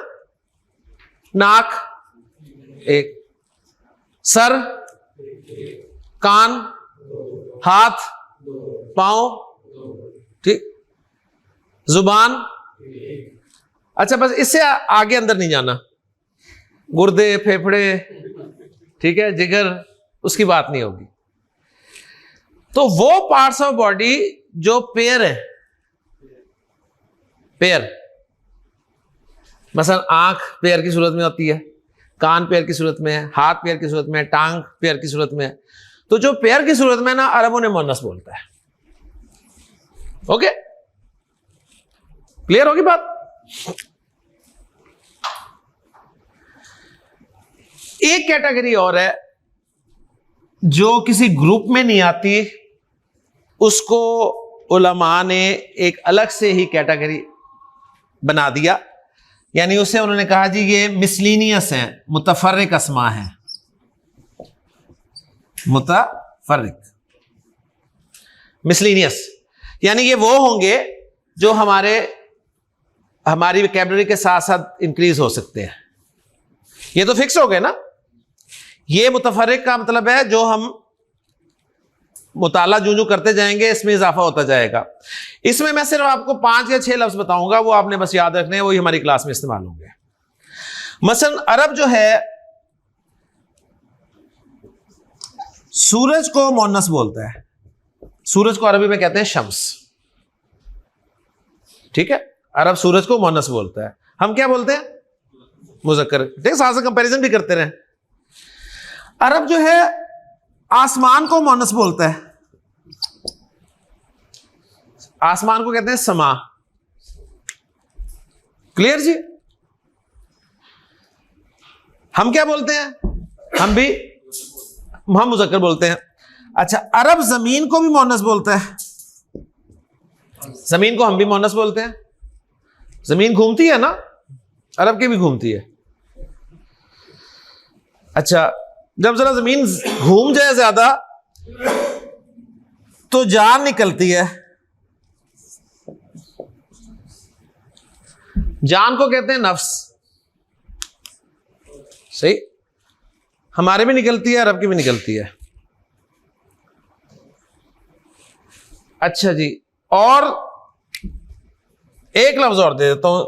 नाक एक, सर, कान, हाथ, पांव, ठीक, जुबान। अच्छा, बस इससे आगे अंदर नहीं जाना। गुर्दे, फेफड़े, ठीक है, जिगर, उसकी बात नहीं होगी। तो वो पार्ट्स ऑफ बॉडी जो पेयर है, पेयर, मसलन आंख पेयर की सूरत में होती है, कान पेयर की सूरत में है, हाथ पेयर की सूरत में है, टांग पेयर की सूरत में है। तो जो पेयर की सूरत में ना, अरबों ने मुअन्नस बोलता है। ओके, क्लियर होगी बात? एक कैटेगरी और है जो किसी ग्रुप में नहीं आती, उसको उलमा ने एक अलग से ही कैटेगरी बना दिया। यानी उसे उन्होंने कहा जी ये मिसलिनियस हैं, मुतफर्रिक अस्मा हैं, मुतफर्रिक, मिसलिनियस। यानी ये वो होंगे जो हमारी वोकैबुलरी के साथ साथ इंक्रीज हो सकते हैं। ये तो फिक्स हो गए ना। ये मुतफर्रिक का मतलब है जो हम मुताला जो करते जाएंगे इसमें इजाफा होता जाएगा। इसमें मैं सिर्फ आपको 5 या 6 लफ्ज बताऊंगा, वो आपने बस याद रखने हैं, वही हमारी क्लास में इस्तेमाल होंगे। मसलन अरब जो है सूरज को मोनस बोलता है, सूरज को अरबी में कहते हैं शम्स, ठीक है। अरब सूरज को मोनस बोलता है, हम क्या बोलते हैं? मुज़क्कर। ठीक, साथ से कंपैरिजन भी करते रहे। अरब जो है आसमान को मोनस बोलता है, आसमान को कहते हैं समा। क्लियर जी? हम क्या बोलते हैं? हम मुज़क्कर बोलते हैं। अच्छा, अरब जमीन को भी मोनस बोलता है, जमीन को हम भी मोनस बोलते हैं। जमीन घूमती है ना, अरब की भी घूमती है। अच्छा, जब जरा जमीन घूम जाए ज्यादा तो जान निकलती है, जान को कहते हैं नफ्स। सही, हमारे भी निकलती है, अरब की भी निकलती है। अच्छा जी, और एक लफ्ज और दे देता हूं,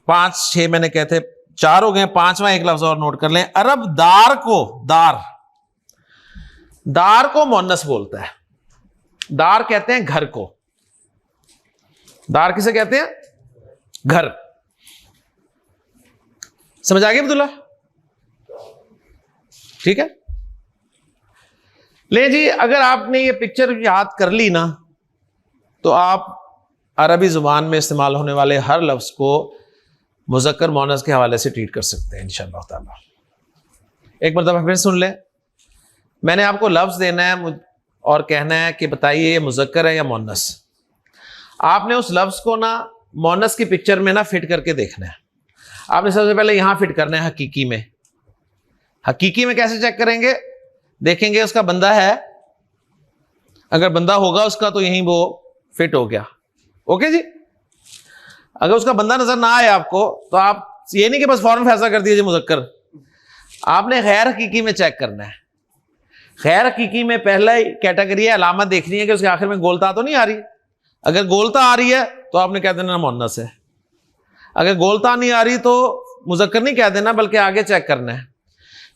5-6 मैंने कहते 4 हो गए, 5वां एक लफ्ज और नोट कर लें। अरब दार को मोनस बोलता है। दार कहते हैं घर को, दार किसे कहते हैं? घर। समझ आ गया अब्दुल्ला? ठीक है। ले जी, अगर आपने ये पिक्चर याद कर ली ना तो आप अरबी जुबान में इस्तेमाल होने वाले हर लफ्ज को मुज़क्कर मोनस के हवाले से ट्रीट कर सकते हैं इंशाअल्लाह ताला। एक मरतबा फिर सुन लें, मैंने आपको लफ्ज देना है और कहना है कि बताइए ये मुज़क्कर है या मोनस। आपने उस लफ्ज को ना मोनस की पिक्चर में ना फिट करके देखना है। आपने सबसे पहले यहां फिट करना है हकीकी में। हकीकी में कैसे चेक करेंगे? देखेंगे उसका बंदा है, अगर बंदा होगा उसका तो यहीं वो फिट हो गया। ओके जी। अगर उसका बंदा नजर ना आए आपको तो आप ये नहीं कि बस फौरन फैसला कर दीजिए मुज़क्कर, आपने गैर हकीकी में चेक करना है। गैर हकीकी में पहला कैटेगरी है, अलामत देखनी है कि उसके आखिर में गोलता तो नहीं आ रही। अगर गोलता आ रही है तो आपने कह देना मोनस है। अगर गोलता नहीं आ रही तो मुज़क्कर नहीं कह देना, बल्कि आगे चेक करना है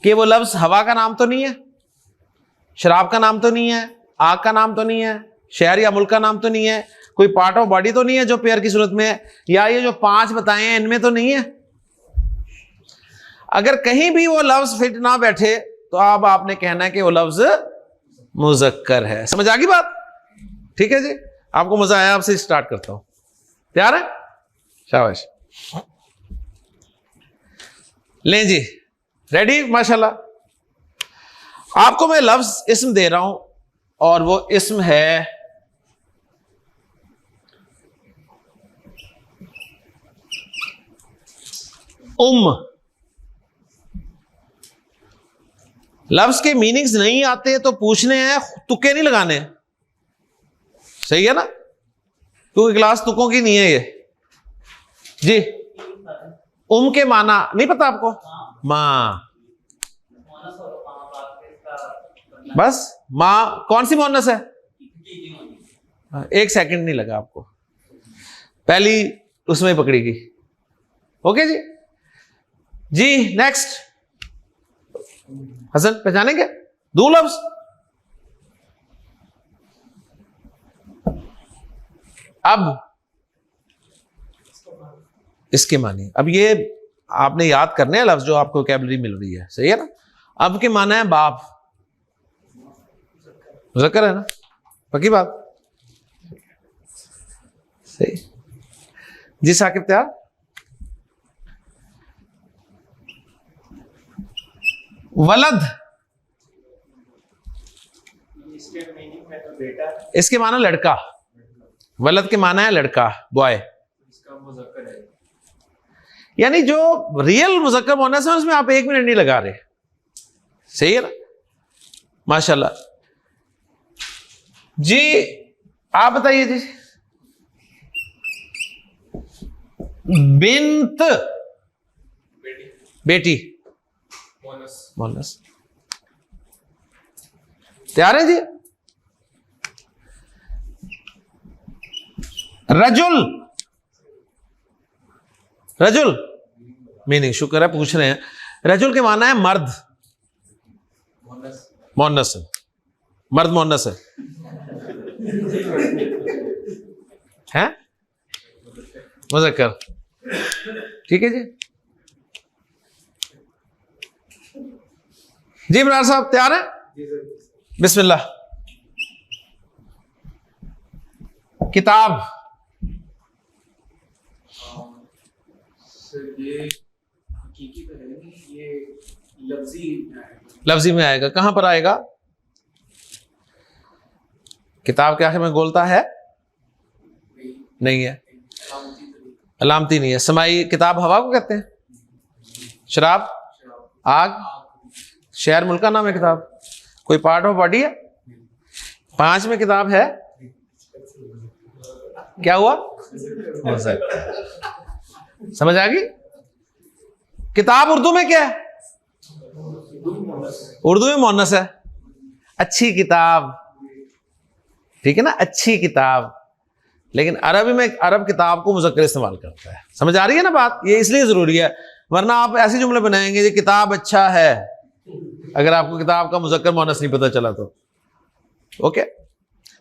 कि वो लफ्ज हवा का नाम तो नहीं है, शराब का नाम तो नहीं है, आग का नाम तो नहीं है, शहर या मुल्क का नाम तो नहीं है, कोई पार्ट ऑफ बॉडी तो नहीं है जो पेयर की सूरत में है, या ये जो 5 बताए हैं इनमें तो नहीं है। अगर कहीं भी वो लफ्ज फिट ना बैठे तो अब आपने कहना है कि वो लफ्ज मुज़क्कर है। समझ आ गई बात? ठीक है जी, आपको मजा आया? आपसे स्टार्ट करता हूं, तैयार है? शाबाश। लें जी, रेडी? माशाल्लाह। आपको मैं लफ्ज इस्म दे रहा हूं और वो इस्म है लफ्ज के मीनिंग्स नहीं आते तो पूछने हैं, तुक्के नहीं लगाने। सही है ना? क्योंकि क्लास तुक्कों की नहीं है ये जी। के माना नहीं पता आपको? मां, बस मां कौन सी मोनस है? एक सेकंड नहीं लगा आपको, पहली उसमें पकड़ी गई। ओके जी। जी नेक्स्ट, हसन पहचानेंगे? दो लफ्ज। अब इसके मानी, अब ये आपने याद करने हैं लफ्ज जो आपको वोकैबुलरी मिल रही है। सही है ना? अब के माना है बाप, मुज़क्कर है ना? पक्की बात? सही जी। साकिब तैयार? वलद, इसके माना लड़का। वलद के माना है लड़का, बॉय। यानी जो रियल मुज़क्कर मोनस है उसमें आप 1 मिनट नहीं लगा रहे। सही है ना? माशाल्लाह जी। आप बताइए जी। बिंत, बेटी, मोनस, मोनस। तैयार है जी? रजुल, रजुल मीनिंग, शुक्र है पूछ रहे हैं। रजुल के माना है मर्द, मोनस, मोनस है, मर्द मोनस है मुज़क्कर। ठीक है जी। जी इमरान साहब तैयार है? बिस्मिल्लाह। किताब, सर ये हकीकी तो है नहीं, ये लफ्जी है। लफ्जी में आएगा। कहां पर आएगा? किताब के आखिर में गोलता है? नहीं है, अलामती नहीं है। समाई किताब हवा को कहते हैं, शराब, आग, शहर मुल्क का नाम है किताब। कोई पार्ट ऑफ बॉडी है? 5 में किताब है, क्या हुआ? समझ आ गई? किताब उर्दू में क्या है? उर्दू में मोनस है। अच्छी किताब, ठीक है ना, अच्छी किताब। लेकिन अरबी में अरब किताब को मुज़क्कर इस्तेमाल करता है। समझ आ रही है ना बात? ये इसलिए जरूरी है, वरना आप ऐसे जुमले बनाएंगे ये किताब अच्छा है, अगर आपको किताब का मुज़क्कर मोनस नहीं पता चला तो। ओके,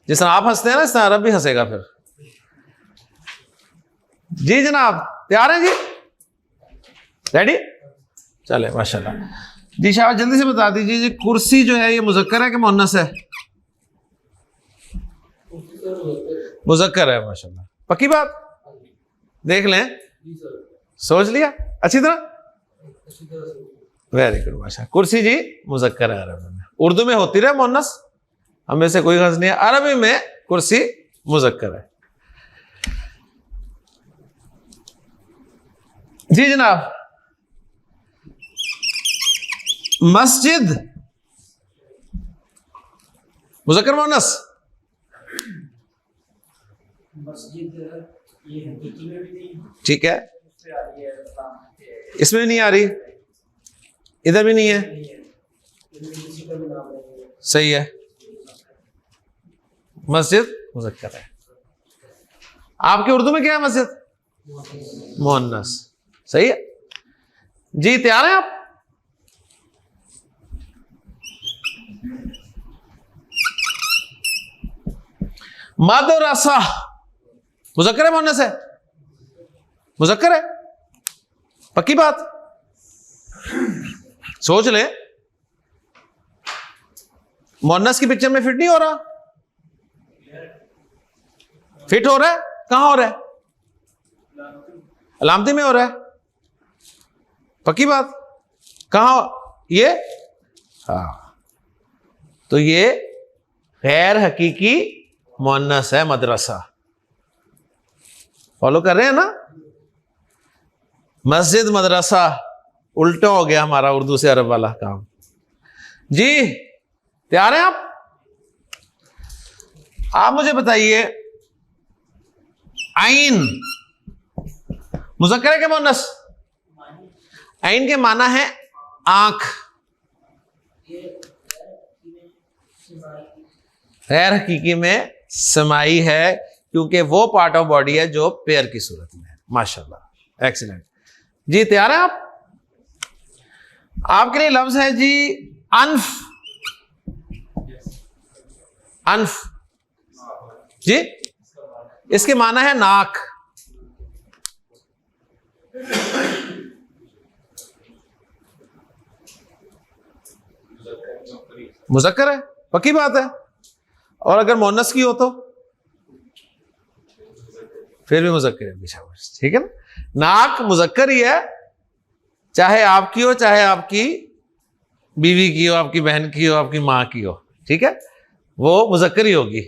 जिस तरह आप हंसते हैं ना, इस तरह अरब भी हंसेगा फिर। जी जनाब तैयार हैं जी? रेडी? चले माशाल्लाह जी। शाबाश, जल्दी से बता दीजिए जी, कुर्सी जो है ये मुज़क्कर है कि मुन्नस है? मुज़क्कर है माशाल्लाह। पक्की बात? देख लें, सोच लिया अच्छी तरह? वेरी गुड माशाल्लाह। कुर्सी जी मुज़क्कर है अरबी में। उर्दू में होती रहे मुन्नस, हमें से कोई गज़ नहीं है। अरबी में कुर्सी मुज़क्कर है। जी जनाब। मस्जिद मुज़क्कर मुन्नस? मस्जिद ये हकीकी में भी नहीं, ठीक है, इससे आ रही है, इसमें भी नहीं आ रही, इधर भी नहीं है, किसी का भी नाम नहीं है। सही है। मस्जिद मुज़क्कर है। आपके उर्दू में क्या है? मस्जिद मुन्नस। सही है जी। तैयार हैं आप? मदरसा मुज़क्कर है मुन्नस है? मुज़क्कर है। पक्की बात? सोच ले, मुन्नस की पिक्चर में फिट नहीं हो रहा? फिट हो रहा है। कहां हो रहा है? अलामती में हो रहा है। पक्की बात? कहां ये? हाँ, तो ये गैर हकीकी मुन्नस है मदरसा। फॉलो कर रहे हैं ना? मस्जिद मदरसा उल्टा हो गया हमारा उर्दू से अरब वाला काम। जी तैयार हैं आप? आप मुझे बताइए, आइन मुज़क्कर है क्या मुन्नस? आइन के माना है आंख। गैर हकीकी में समाई है, क्योंकि वो पार्ट ऑफ बॉडी है जो पेयर की सूरत में है। माशाल्लाह, एक्सीलेंट जी। तैयार हैं आप? आपके लिए लफ्ज है जी अनफ। अनफ जी, इसके माना है नाक। मुज़क्कर है। पक्की बात है? और अगर मुन्नस की हो तो फिर भी मुज़क्कर है। ठीक है ना? नाक मुज़क्कर ही है, चाहे आपकी हो, चाहे आपकी बीवी की हो, आपकी बहन की हो, आपकी माँ की हो। ठीक है, वो मुज़क्कर ही होगी।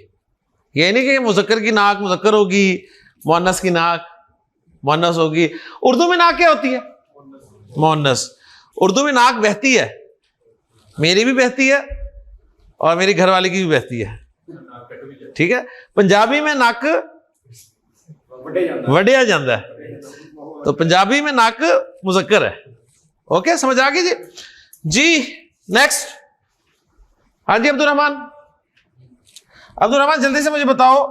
ये नहीं कि मुज़क्कर की नाक मुज़क्कर होगी, मुन्नस की नाक मुन्नस होगी। उर्दू में नाक क्या होती है? मुन्नस। उर्दू में नाक बहती है, मेरी भी बहती है और मेरी घरवाली की भी बहती है। ठीक है, पंजाबी में नक वढ़िया जाता है, तो पंजाबी में नक मुज़क्कर है ओके, समझ आ गई जी। जी नेक्स्ट। हाँ जी अब्दुल रहमान, अब्दुल रहमान जल्दी से मुझे बताओ,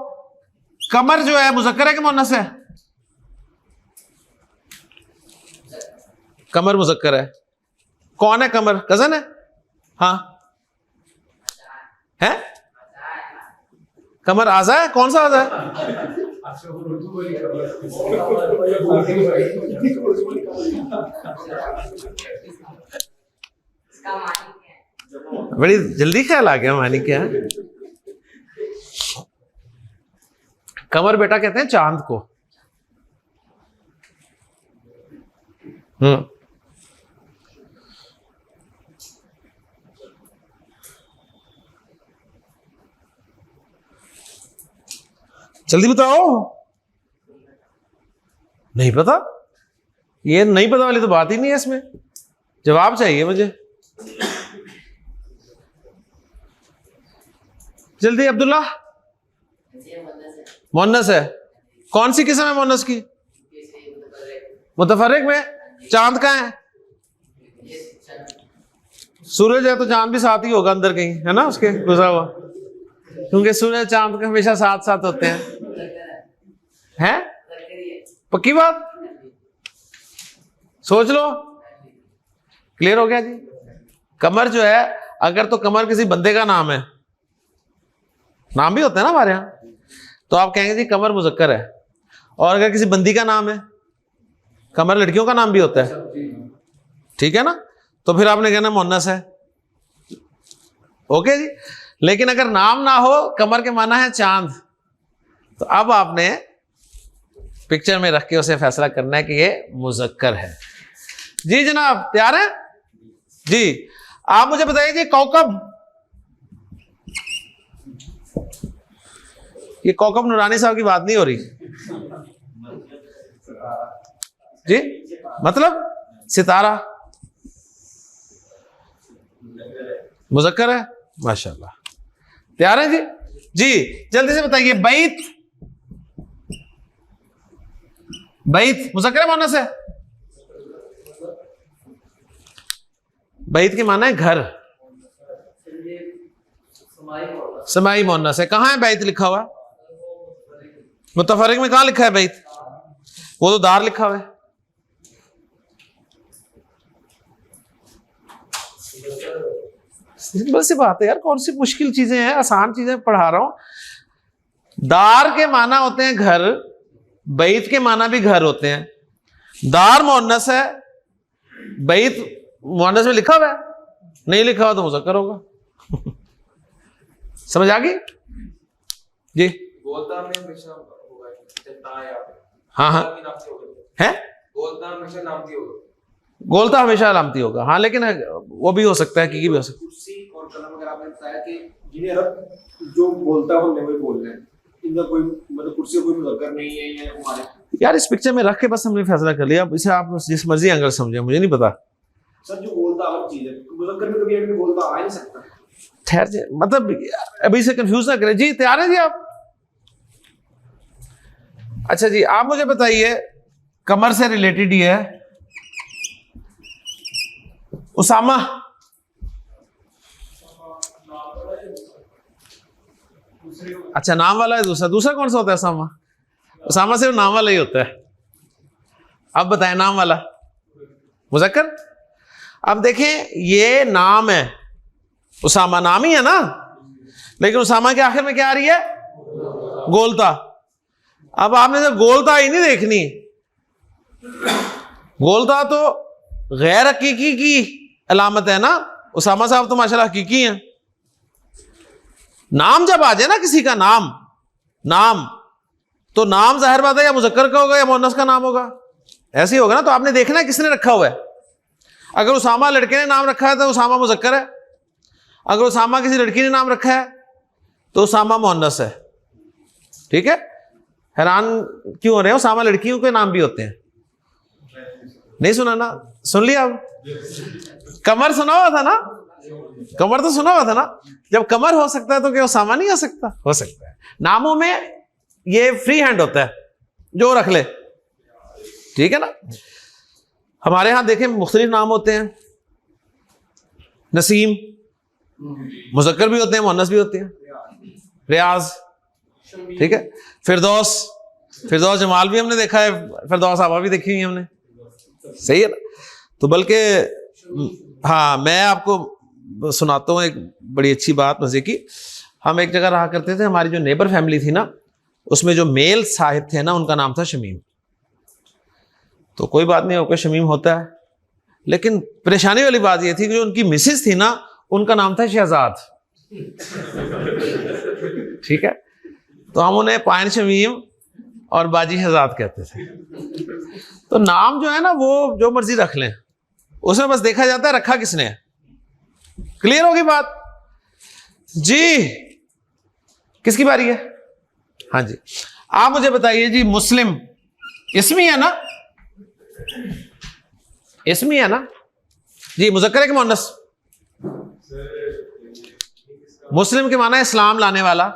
कमर जो है मुज़क्कर है कि मुअन्नस है? कमर मुज़क्कर है। कौन है कमर? कजन है? हाँ है। कमर आजा है? कौन सा आजा है? बड़ी जल्दी ख्याल आ गया मानी क्या है? कमर बेटा कहते हैं चांद को। जल्दी बताओ। नहीं पता? ये नहीं पता वाली तो बात ही नहीं है, इसमें जवाब चाहिए मुझे। जल्दी अब्दुल्ला। मुअन्नस है। कौन सी किस्म है मुअन्नस की? मुतफर्रिक में। चांद कहाँ है? सूरज है तो चांद भी साथ ही होगा अंदर कहीं, है ना उसके गुजरा हुआ, क्योंकि सूरज चांद हमेशा साथ साथ होते हैं। पक्की बात? सोच लो। क्लियर हो गया जी। कमर जो है, अगर तो कमर किसी बंदे का नाम है, नाम भी होता है ना हमारे यहाँ, तो आप कहेंगे जी कमर मुज़क्कर है। और अगर किसी बंदी का नाम है, कमर लड़कियों का नाम भी होता है, ठीक है ना, तो फिर आपने कहना मुअन्नस है। ओके जी। लेकिन अगर नाम ना हो, कमर के माना है चांद, तो अब आपने पिक्चर में रख के उसे फैसला करना है कि ये मुज़क्कर है। जी जनाब तैयार है जी? आप मुझे बताइए जी, कौकब, ये कौकब नूरानी साहब की बात नहीं हो रही जी, मतलब सितारा मुज़क्कर है। माशाल्लाह, तैयार है जी? जी जल्दी से बताइए, बैत, बैत मुज़क्कर है मुअन्नस है? बैत के माना है घर, समाई मुअन्नस है। कहाँ है बैत लिखा हुआ? मुतफर्रिक में कहाँ लिखा है बैत? वो तो दार लिखा हुआ है। सिंपल सी बात है यार, कौन सी मुश्किल चीजें हैं, आसान चीजें पढ़ा रहा हूं। दार के माना होते हैं घर, बैत के माना भी घर होते हैं। दार मुअन्नस है, बैत मुअन्नस में लिखा हुआ है, नहीं लिखा हुआ तो मुज़क्कर होगा। समझ आ गई जी? गोलता में हमेशा होगा, ता या हाँ हाँ है, गोलता हमेशा नामती होगा। गोलता हमेशा अलामती होगा, हाँ, लेकिन वो भी हो सकता है कि भी हो सकता है। कुर्सी और कलम अगर आपने बताया कि जिन्हें अरब जो बोलता है हमने वही बोल रहे हैं, इनका कोई मतलब कुर्सी का कोई मुज़क्कर नहीं है ये हमारे। यार इस पिक्चर में रख के बस हमने फैसला कर लिया, इसे आप जिस मर्जी एंगल समझे, मुझे नहीं पता। सर जो बोलता अलग चीज है, मुज़क्कर में कभी आदमी बोलता आ नहीं सकता। ठहर जाए, मतलब अभी से कंफ्यूज ना करें। जी तैयार है जी आप? अच्छा जी, आप मुझे बताइए, कमर से रिलेटेड ही है, उसामा। अच्छा नाम वाला है दूसरा, दूसरा कौन सा होता है? उसामा, उसामा सिर्फ नाम वाला ही होता है। अब बताएं नाम वाला मुज़क्कर। अब देखें ये नाम है, उसामा नाम ही है ना, लेकिन उसामा के आखिर में क्या आ रही है? गोलता। अब आपने तो गोलता ही नहीं देखनी, गोलता तो गैर हकीकी की अलामत है ना। उसामा साहब तो माशाल्लाह हकीकी हैं। नाम जब आ जाए ना किसी का नाम, नाम तो नाम जाहिर बात है या मुज़क्कर का होगा या मुअन्नस का नाम होगा, ऐसे ही होगा ना। तो आपने देखना है किसने रखा हुआ है। अगर उसामा लड़के ने नाम रखा है तो उसामा मुज़क्कर है, अगर उसामा किसी लड़की ने नाम रखा है तो उसामा मुअन्नस है। ठीक है, हैरान क्यों हो रहे हैं? उसामा लड़कियों के नाम भी होते हैं। नहीं सुना ना? सुन लिया? अब कमर सुना हुआ था ना? कमर तो सुना हुआ था ना? जब कमर हो सकता है तो क्या उसामा नहीं हो सकता? हो सकता है। नामों में ये फ्री हैंड होता है, जो रख ले, ठीक है ना। हमारे यहां देखें मुख्तलिफ नाम होते हैं। नसीम मुज़क्कर भी होते हैं, मुअन्नस भी होते हैं। रियाज, ठीक है। फिरदौस, फिरदौस जमाल भी हमने देखा है, फिरदौस आबा भी देखी हुई हमने, सही है ना। तो बल्कि हाँ, मैं आपको सुनाता हूँ एक बड़ी अच्छी बात मजे की। हम एक जगह रहा करते थे, हमारी जो नेबर फैमिली थी ना, उसमें जो मेल साहिब थे ना, उनका नाम था शमीम। तो कोई बात नहीं, ओके शमीम होता है, लेकिन परेशानी वाली बात यह थी कि जो उनकी मिसेस थी ना, उनका नाम था शहजाद। ठीक है, तो हम उन्हें पायन शमीम और बाजी शहजाद कहते थे। तो नाम जो है ना, वो जो मर्जी रख लें, उसमें बस देखा जाता है रखा किसने है। क्लियर होगी बात जी? किसकी बारी है? हाँ जी, आप मुझे बताइए जी, मुस्लिम इसमी है ना? इसमी है ना जी? मुज़क्कर है कि मुअन्नस? मुस्लिम के माना है इस्लाम लाने वाला।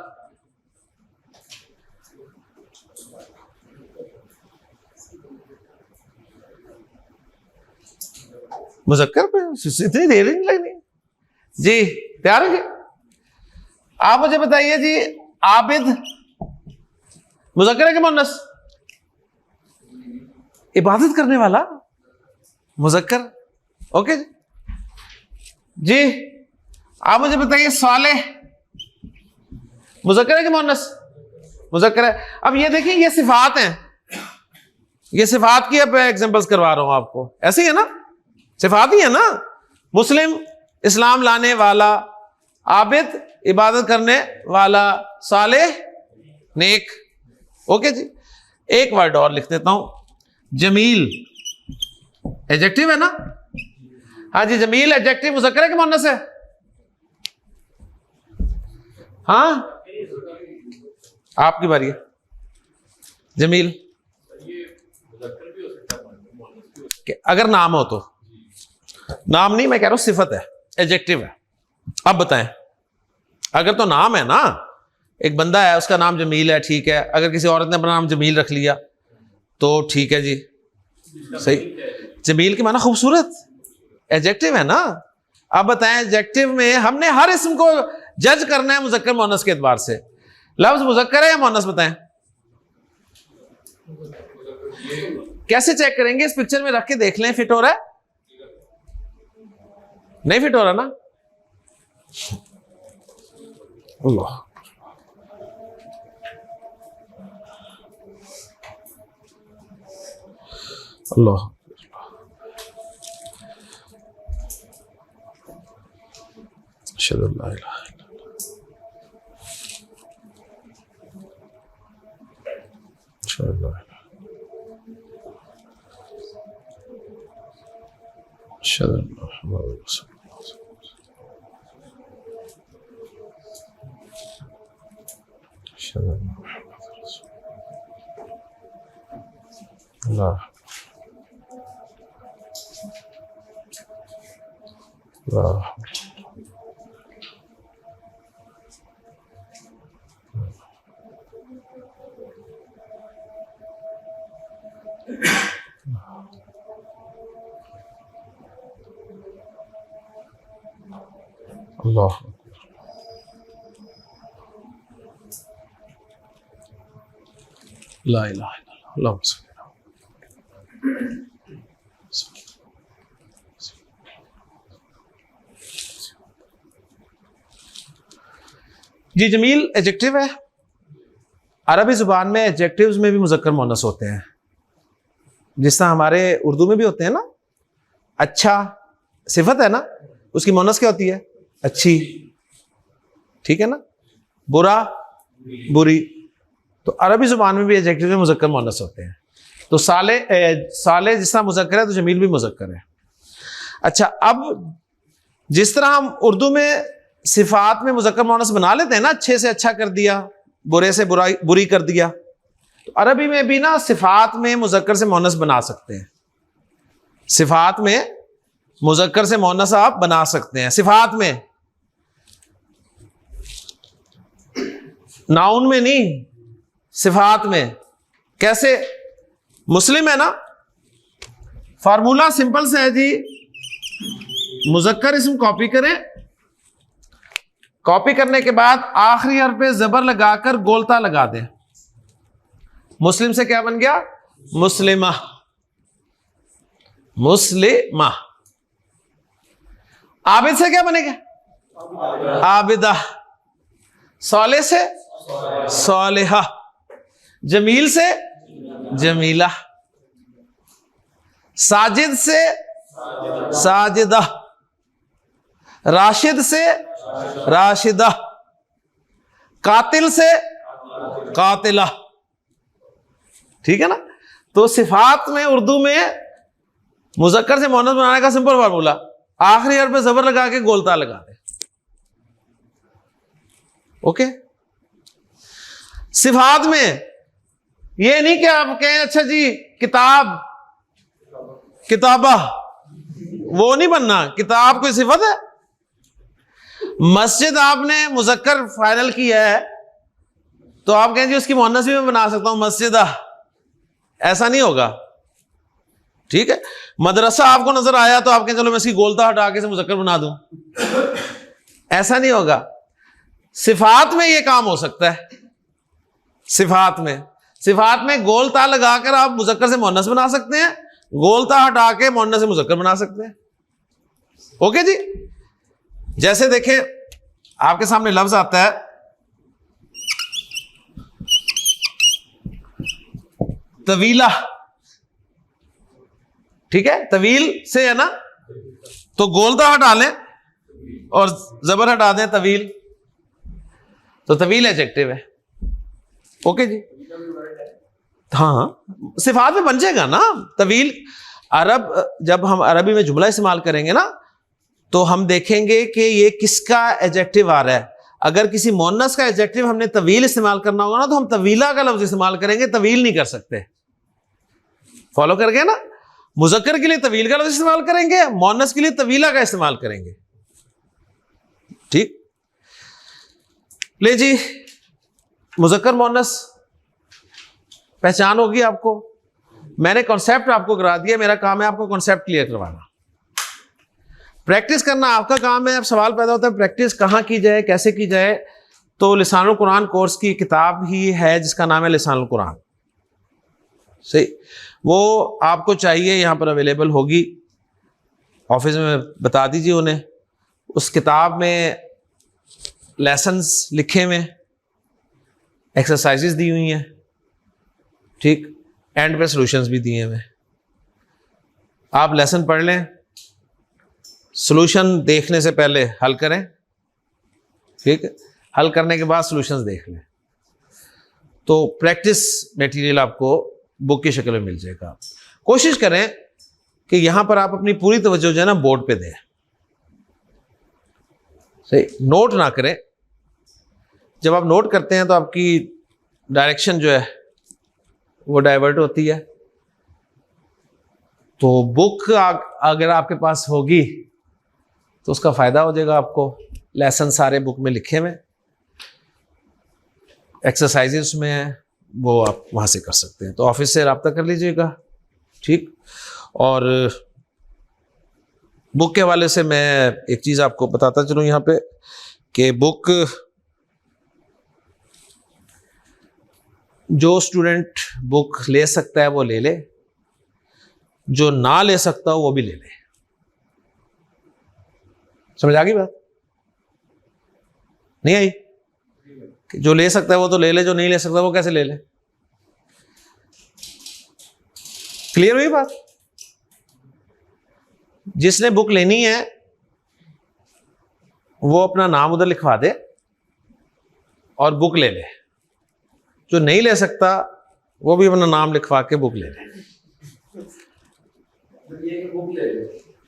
मुज़क्कर पे इतनी देर नहीं लगनी जी। तैयार है? आप मुझे बताइए जी, आबिद मुज़क्कर है कि मुअन्नस? इबादत करने वाला मुज़क्कर, ओके जी। आप मुझे बताइए, सालेह मुज़क्कर है कि मुअन्नस? मुज़क्कर है। अब ये देखिए, ये सिफात हैं, ये सिफात की अब एग्जांपल्स करवा रहा हूं आपको। ऐसे ही है ना, सिफात ही है ना। मुस्लिम इस्लाम लाने वाला, आबिद इबादत करने वाला, सालेह नेक, ओके जी। एक वर्ड और लिख देता हूं, जमील एडजेक्टिव है ना? हाँ जी, जमील एडजेक्टिव मुज़क्कर है कि मुअन्नस है? हाँ, आपकी बारी है। जमील अगर नाम हो तो, नाम नहीं, मैं कह रहा हूं सिफत है, एडजेक्टिव है। अब बताएं, अगर तो नाम है ना, एक बंदा है उसका नाम जमील है, ठीक है। अगर किसी औरत ने अपना नाम जमील रख लिया तो ठीक है जी, सही। जमील की माना खूबसूरत, एडजेक्टिव है ना। अब बताएं, एडजेक्टिव में हमने हर इसम को जज करना है मुज़क्कर मुअन्नस के एतबार से। लफ्ज मुज़क्कर है या मुअन्नस, बताएं कैसे चेक करेंगे? इस पिक्चर में रख के देख लें, फिट हो रहा है? नहीं फिट हो रहा ना? अल्लाह, अल्लाह, अशहदु अल्ला इलाहा इल्लल्लाह, अशहदु अन्ना मुहम्मदुर रसूलुल्लाह, अशहदु अन्ना मुहम्मदुर रसूलुल्लाह, अल्लाह, अल्लाह, ला इलाहा इल्लल्लाह, अल्लाहुम्मा सल्ली अला। जी, जमील एडजेक्टिव है। अरबी जुबान में एडजेक्टिव्स में भी मुज़क्कर मुअन्नस होते हैं, जिस तरह हमारे उर्दू में भी होते हैं ना। अच्छा सिफत है ना, उसकी मुअन्नस क्या होती है? अच्छी, ठीक है ना। बुरा, बुरी। तो अरबी जुबान में भी एडजेक्टिव में मुज़क्कर मुअन्नस होते हैं। तो साले जिस तरह मुज़क्कर है, तो जमील भी मुज़क्कर है। अच्छा, अब जिस तरह हम उर्दू में सिफात में मुज़क्कर मुअन्नस बना लेते हैं ना, अच्छे से अच्छा कर दिया, बुरे से बुरी कर दिया, तो अरबी में भी ना सिफात में मुज़क्कर से मुअन्नस बना सकते हैं। सिफात में मुज़क्कर से मुअन्नस आप बना सकते हैं, सिफात में, नाउन में नहीं, सिफात में। कैसे? मुस्लिम है ना, फार्मूला सिंपल से है जी, मुजक्कर इसम कॉपी करें, कॉपी करने के बाद आखिरी हर्फ पे जबर लगाकर गोलता लगा दें। मुस्लिम से क्या बन गया? मुस्लिमा, मुस्लिमा। आबिद से क्या बनेगा? आबिदा। सौले से सौलेहा। जमील से जमीला। साजिद से साजिदा। राशिद से राशिदा। कातिल से कातिला। ठीक है ना? तो सिफात में उर्दू में मुजक्कर से मुअन्नस बनाने का सिंपल फार्मूला, आखिरी हर्फ पे जबर लगा के गोलता लगा दे। ओके। सिफात में ये नहीं कि आप कहें अच्छा जी किताब, किताबा, वो नहीं बनना। किताब कोई सिफत है? मस्जिद आपने मुजक्कर फाइनल किया है तो आप कहें जी उसकी मुअन्नस भी मैं बना सकता हूं, मस्जिदा। ऐसा नहीं होगा। ठीक है। मदरसा आपको नजर आया तो आप कहें चलो मैं इसकी गोलता हटा के से मुजक्कर बना दूं, ऐसा नहीं होगा। सिफात में यह काम हो सकता है। सिफात में गोलता लगाकर आप मुजक्कर से मुअन्नस बना सकते हैं, गोलता हटा के मुअन्नस से मुजक्कर बना सकते हैं। ओके जी। जैसे देखें आपके सामने लफ्ज आता है तवीला। ठीक है, तवील से है ना, तो गोलता हटा लें और जबर हटा दें, तवील। तो तवील एडजेक्टिव है। ओके जी। हाँ, सिफात में बन जाएगा ना तवील। जब हम अरबी में जुमला इस्तेमाल करेंगे ना तो हम देखेंगे कि ये किसका एडजेक्टिव आ रहा है। अगर किसी मुअन्नस का एडजेक्टिव हमने तवील इस्तेमाल करना होगा ना तो हम तवीला का लफ्ज इस्तेमाल करेंगे, तवील नहीं कर सकते। फॉलो कर गए ना? मुजक्कर के लिए तवील का लफ्ज इस्तेमाल करेंगे, मुअन्नस के लिए तवीला का इस्तेमाल करेंगे। ठीक। ले जी, मुजक्कर मुअन्नस पहचान होगी आपको। मैंने कॉन्सेप्ट आपको करा दिया, मेरा काम है आपको कॉन्सेप्ट क्लियर करवाना। प्रैक्टिस करना आपका काम है। अब सवाल पैदा होता है प्रैक्टिस कहाँ की जाए, कैसे की जाए? तो लिसानुल कुरान कोर्स की किताब ही है जिसका नाम है लिसानुल कुरान। सही, वो आपको चाहिए, यहाँ पर अवेलेबल होगी, ऑफिस में बता दीजिए उन्हें। उस किताब में लेसन्स लिखे हुए, एक्सरसाइजेस दी हुई हैं, ठीक, एंड पे सॉल्यूशंस भी दिए हुए। आप लेसन पढ़ लें, सॉल्यूशन देखने से पहले हल करें, ठीक है, हल करने के बाद सॉल्यूशंस देख लें। तो प्रैक्टिस मटेरियल आपको बुक की शक्ल में मिल जाएगा। कोशिश करें कि यहां पर आप अपनी पूरी तवज्जो जो है ना बोर्ड पे दें। सही, नोट ना करें। जब आप नोट करते हैं तो आपकी डायरेक्शन जो है वो डाइवर्ट होती है। तो बुक अगर आपके पास होगी तो उसका फायदा हो जाएगा आपको। लेसन सारे बुक में लिखे हुए, एक्सरसाइजेस में है, वो आप वहां से कर सकते हैं। तो ऑफिस से रब्ता कर लीजिएगा, ठीक। और बुक के हवाले से मैं एक चीज आपको बताता चलूं यहाँ पे कि बुक जो स्टूडेंट बुक ले सकता है वो ले ले, जो ना ले सकता हो वो भी ले ले। समझ आ गई बात? नहीं आई? जो ले सकता है वो तो ले ले, जो नहीं ले सकता वो कैसे ले ले? क्लियर हुई बात? जिसने बुक लेनी है वो अपना नाम उधर लिखवा दे और बुक ले ले। जो नहीं ले सकता वो भी अपना नाम लिखवा के बुक ले ले।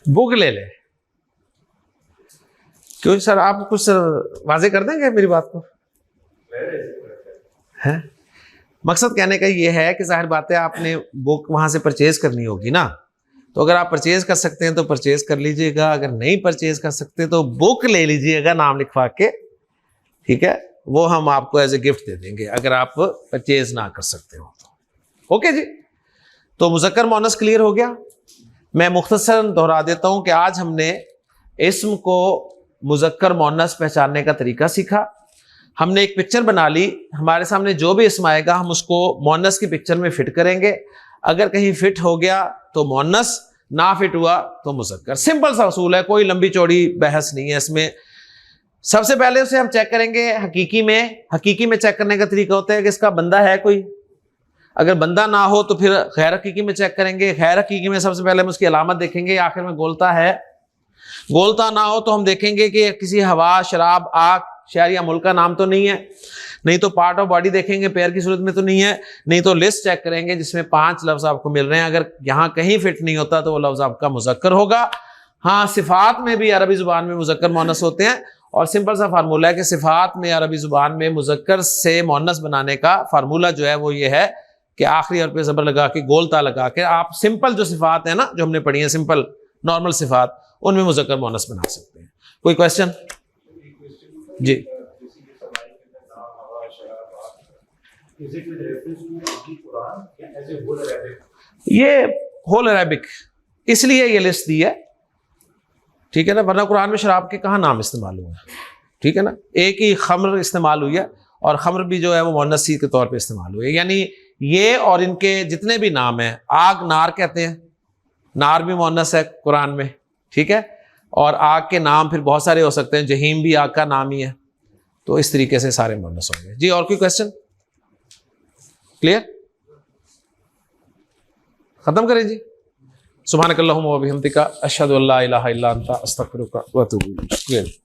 बुक ले ले। क्यों सर, आप कुछ वाजे कर देंगे मेरी बात को? है मकसद कहने का ये है कि जाहिर बात है आपने बुक वहां से परचेज करनी होगी ना। तो अगर आप परचेज कर सकते हैं तो परचेज कर लीजिएगा, अगर नहीं परचेज कर सकते तो बुक ले लीजिएगा नाम लिखवा के, ठीक है। वो हम आपको एज ए गिफ्ट दे देंगे अगर आप परचेज ना कर सकते हो तो। ओके जी। तो मुज़क्कर मुअन्नस क्लियर हो गया। मैं मुख्तसरन दोहरा देता हूं कि आज हमने इस्म को मुज़क्कर मुअन्नस पहचानने का तरीका सीखा। हमने एक पिक्चर बना ली, हमारे सामने जो भी इस्म आएगा हम उसको मुअन्नस की पिक्चर में फिट करेंगे। अगर कहीं फिट हो गया तो मुअन्नस, ना फिट हुआ तो मुज़क्कर। सिंपल सा उसूल है, कोई लंबी चौड़ी बहस नहीं है इसमें। सबसे पहले उसे हम चेक करेंगे हकीकी में। हकीकी में चेक करने का तरीका होता है कि इसका बंदा है कोई, अगर बंदा ना हो तो फिर गैर हकीकी में चेक करेंगे। गैर हकीकी में सबसे पहले हम उसकी अलामत देखेंगे, आखिर में गोलता है। गोलता ना हो तो हम देखेंगे कि किसी हवा, शराब, आग, शहर या मुल्क का नाम तो नहीं है। नहीं तो पार्ट ऑफ बॉडी देखेंगे, पैर की सूरत में तो नहीं है। नहीं तो लिस्ट चेक करेंगे जिसमें 5 लफ्ज आपको मिल रहे हैं। अगर यहाँ कहीं फिट नहीं होता तो वो लफ्ज आपका मुज़क्कर होगा। हाँ, सिफात में भी अरबी जुबान में मुज़क्कर मुअन्नस होते हैं, और सिंपल सा फार्मूला है कि सिफात में अरबी जुबान में मुज़क्कर से मुअन्नस बनाने का फार्मूला जो है वो ये है कि आखिरी और पे ज़बर लगा के, गोलता लगा के आप सिंपल जो सिफात है ना, जो हमने पढ़ी है सिंपल नॉर्मल सिफात, उनमें मुज़क्कर मुअन्नस बना सकते हैं। कोई क्वेश्चन? जी। ये होल अरबिक इसलिए ये लिस्ट दी है, ठीक है ना, वरना कुरान में शराब के कहाँ नाम इस्तेमाल हुआ है, ठीक है ना। एक ही खम्र इस्तेमाल हुई है, और खम्र भी जो है वो मुअन्नस सी के तौर पे इस्तेमाल हुई है। यानी ये और इनके जितने भी नाम हैं, आग नार कहते हैं, नार भी मुअन्नस है कुरान में, ठीक है। और आग के नाम फिर बहुत सारे हो सकते हैं, जहीम भी आग का नाम ही है। तो इस तरीके से सारे मुअन्नस होंगे। जी, और कोई क्वेश्चन? क्लियर? खत्म करें जी। सुब्हानकल्लाहुम्मा व बिहम्दिका अशहदु अल्ला इलाहा इल्ला अंता अस्तगफिरुका व अतूबु इलैक।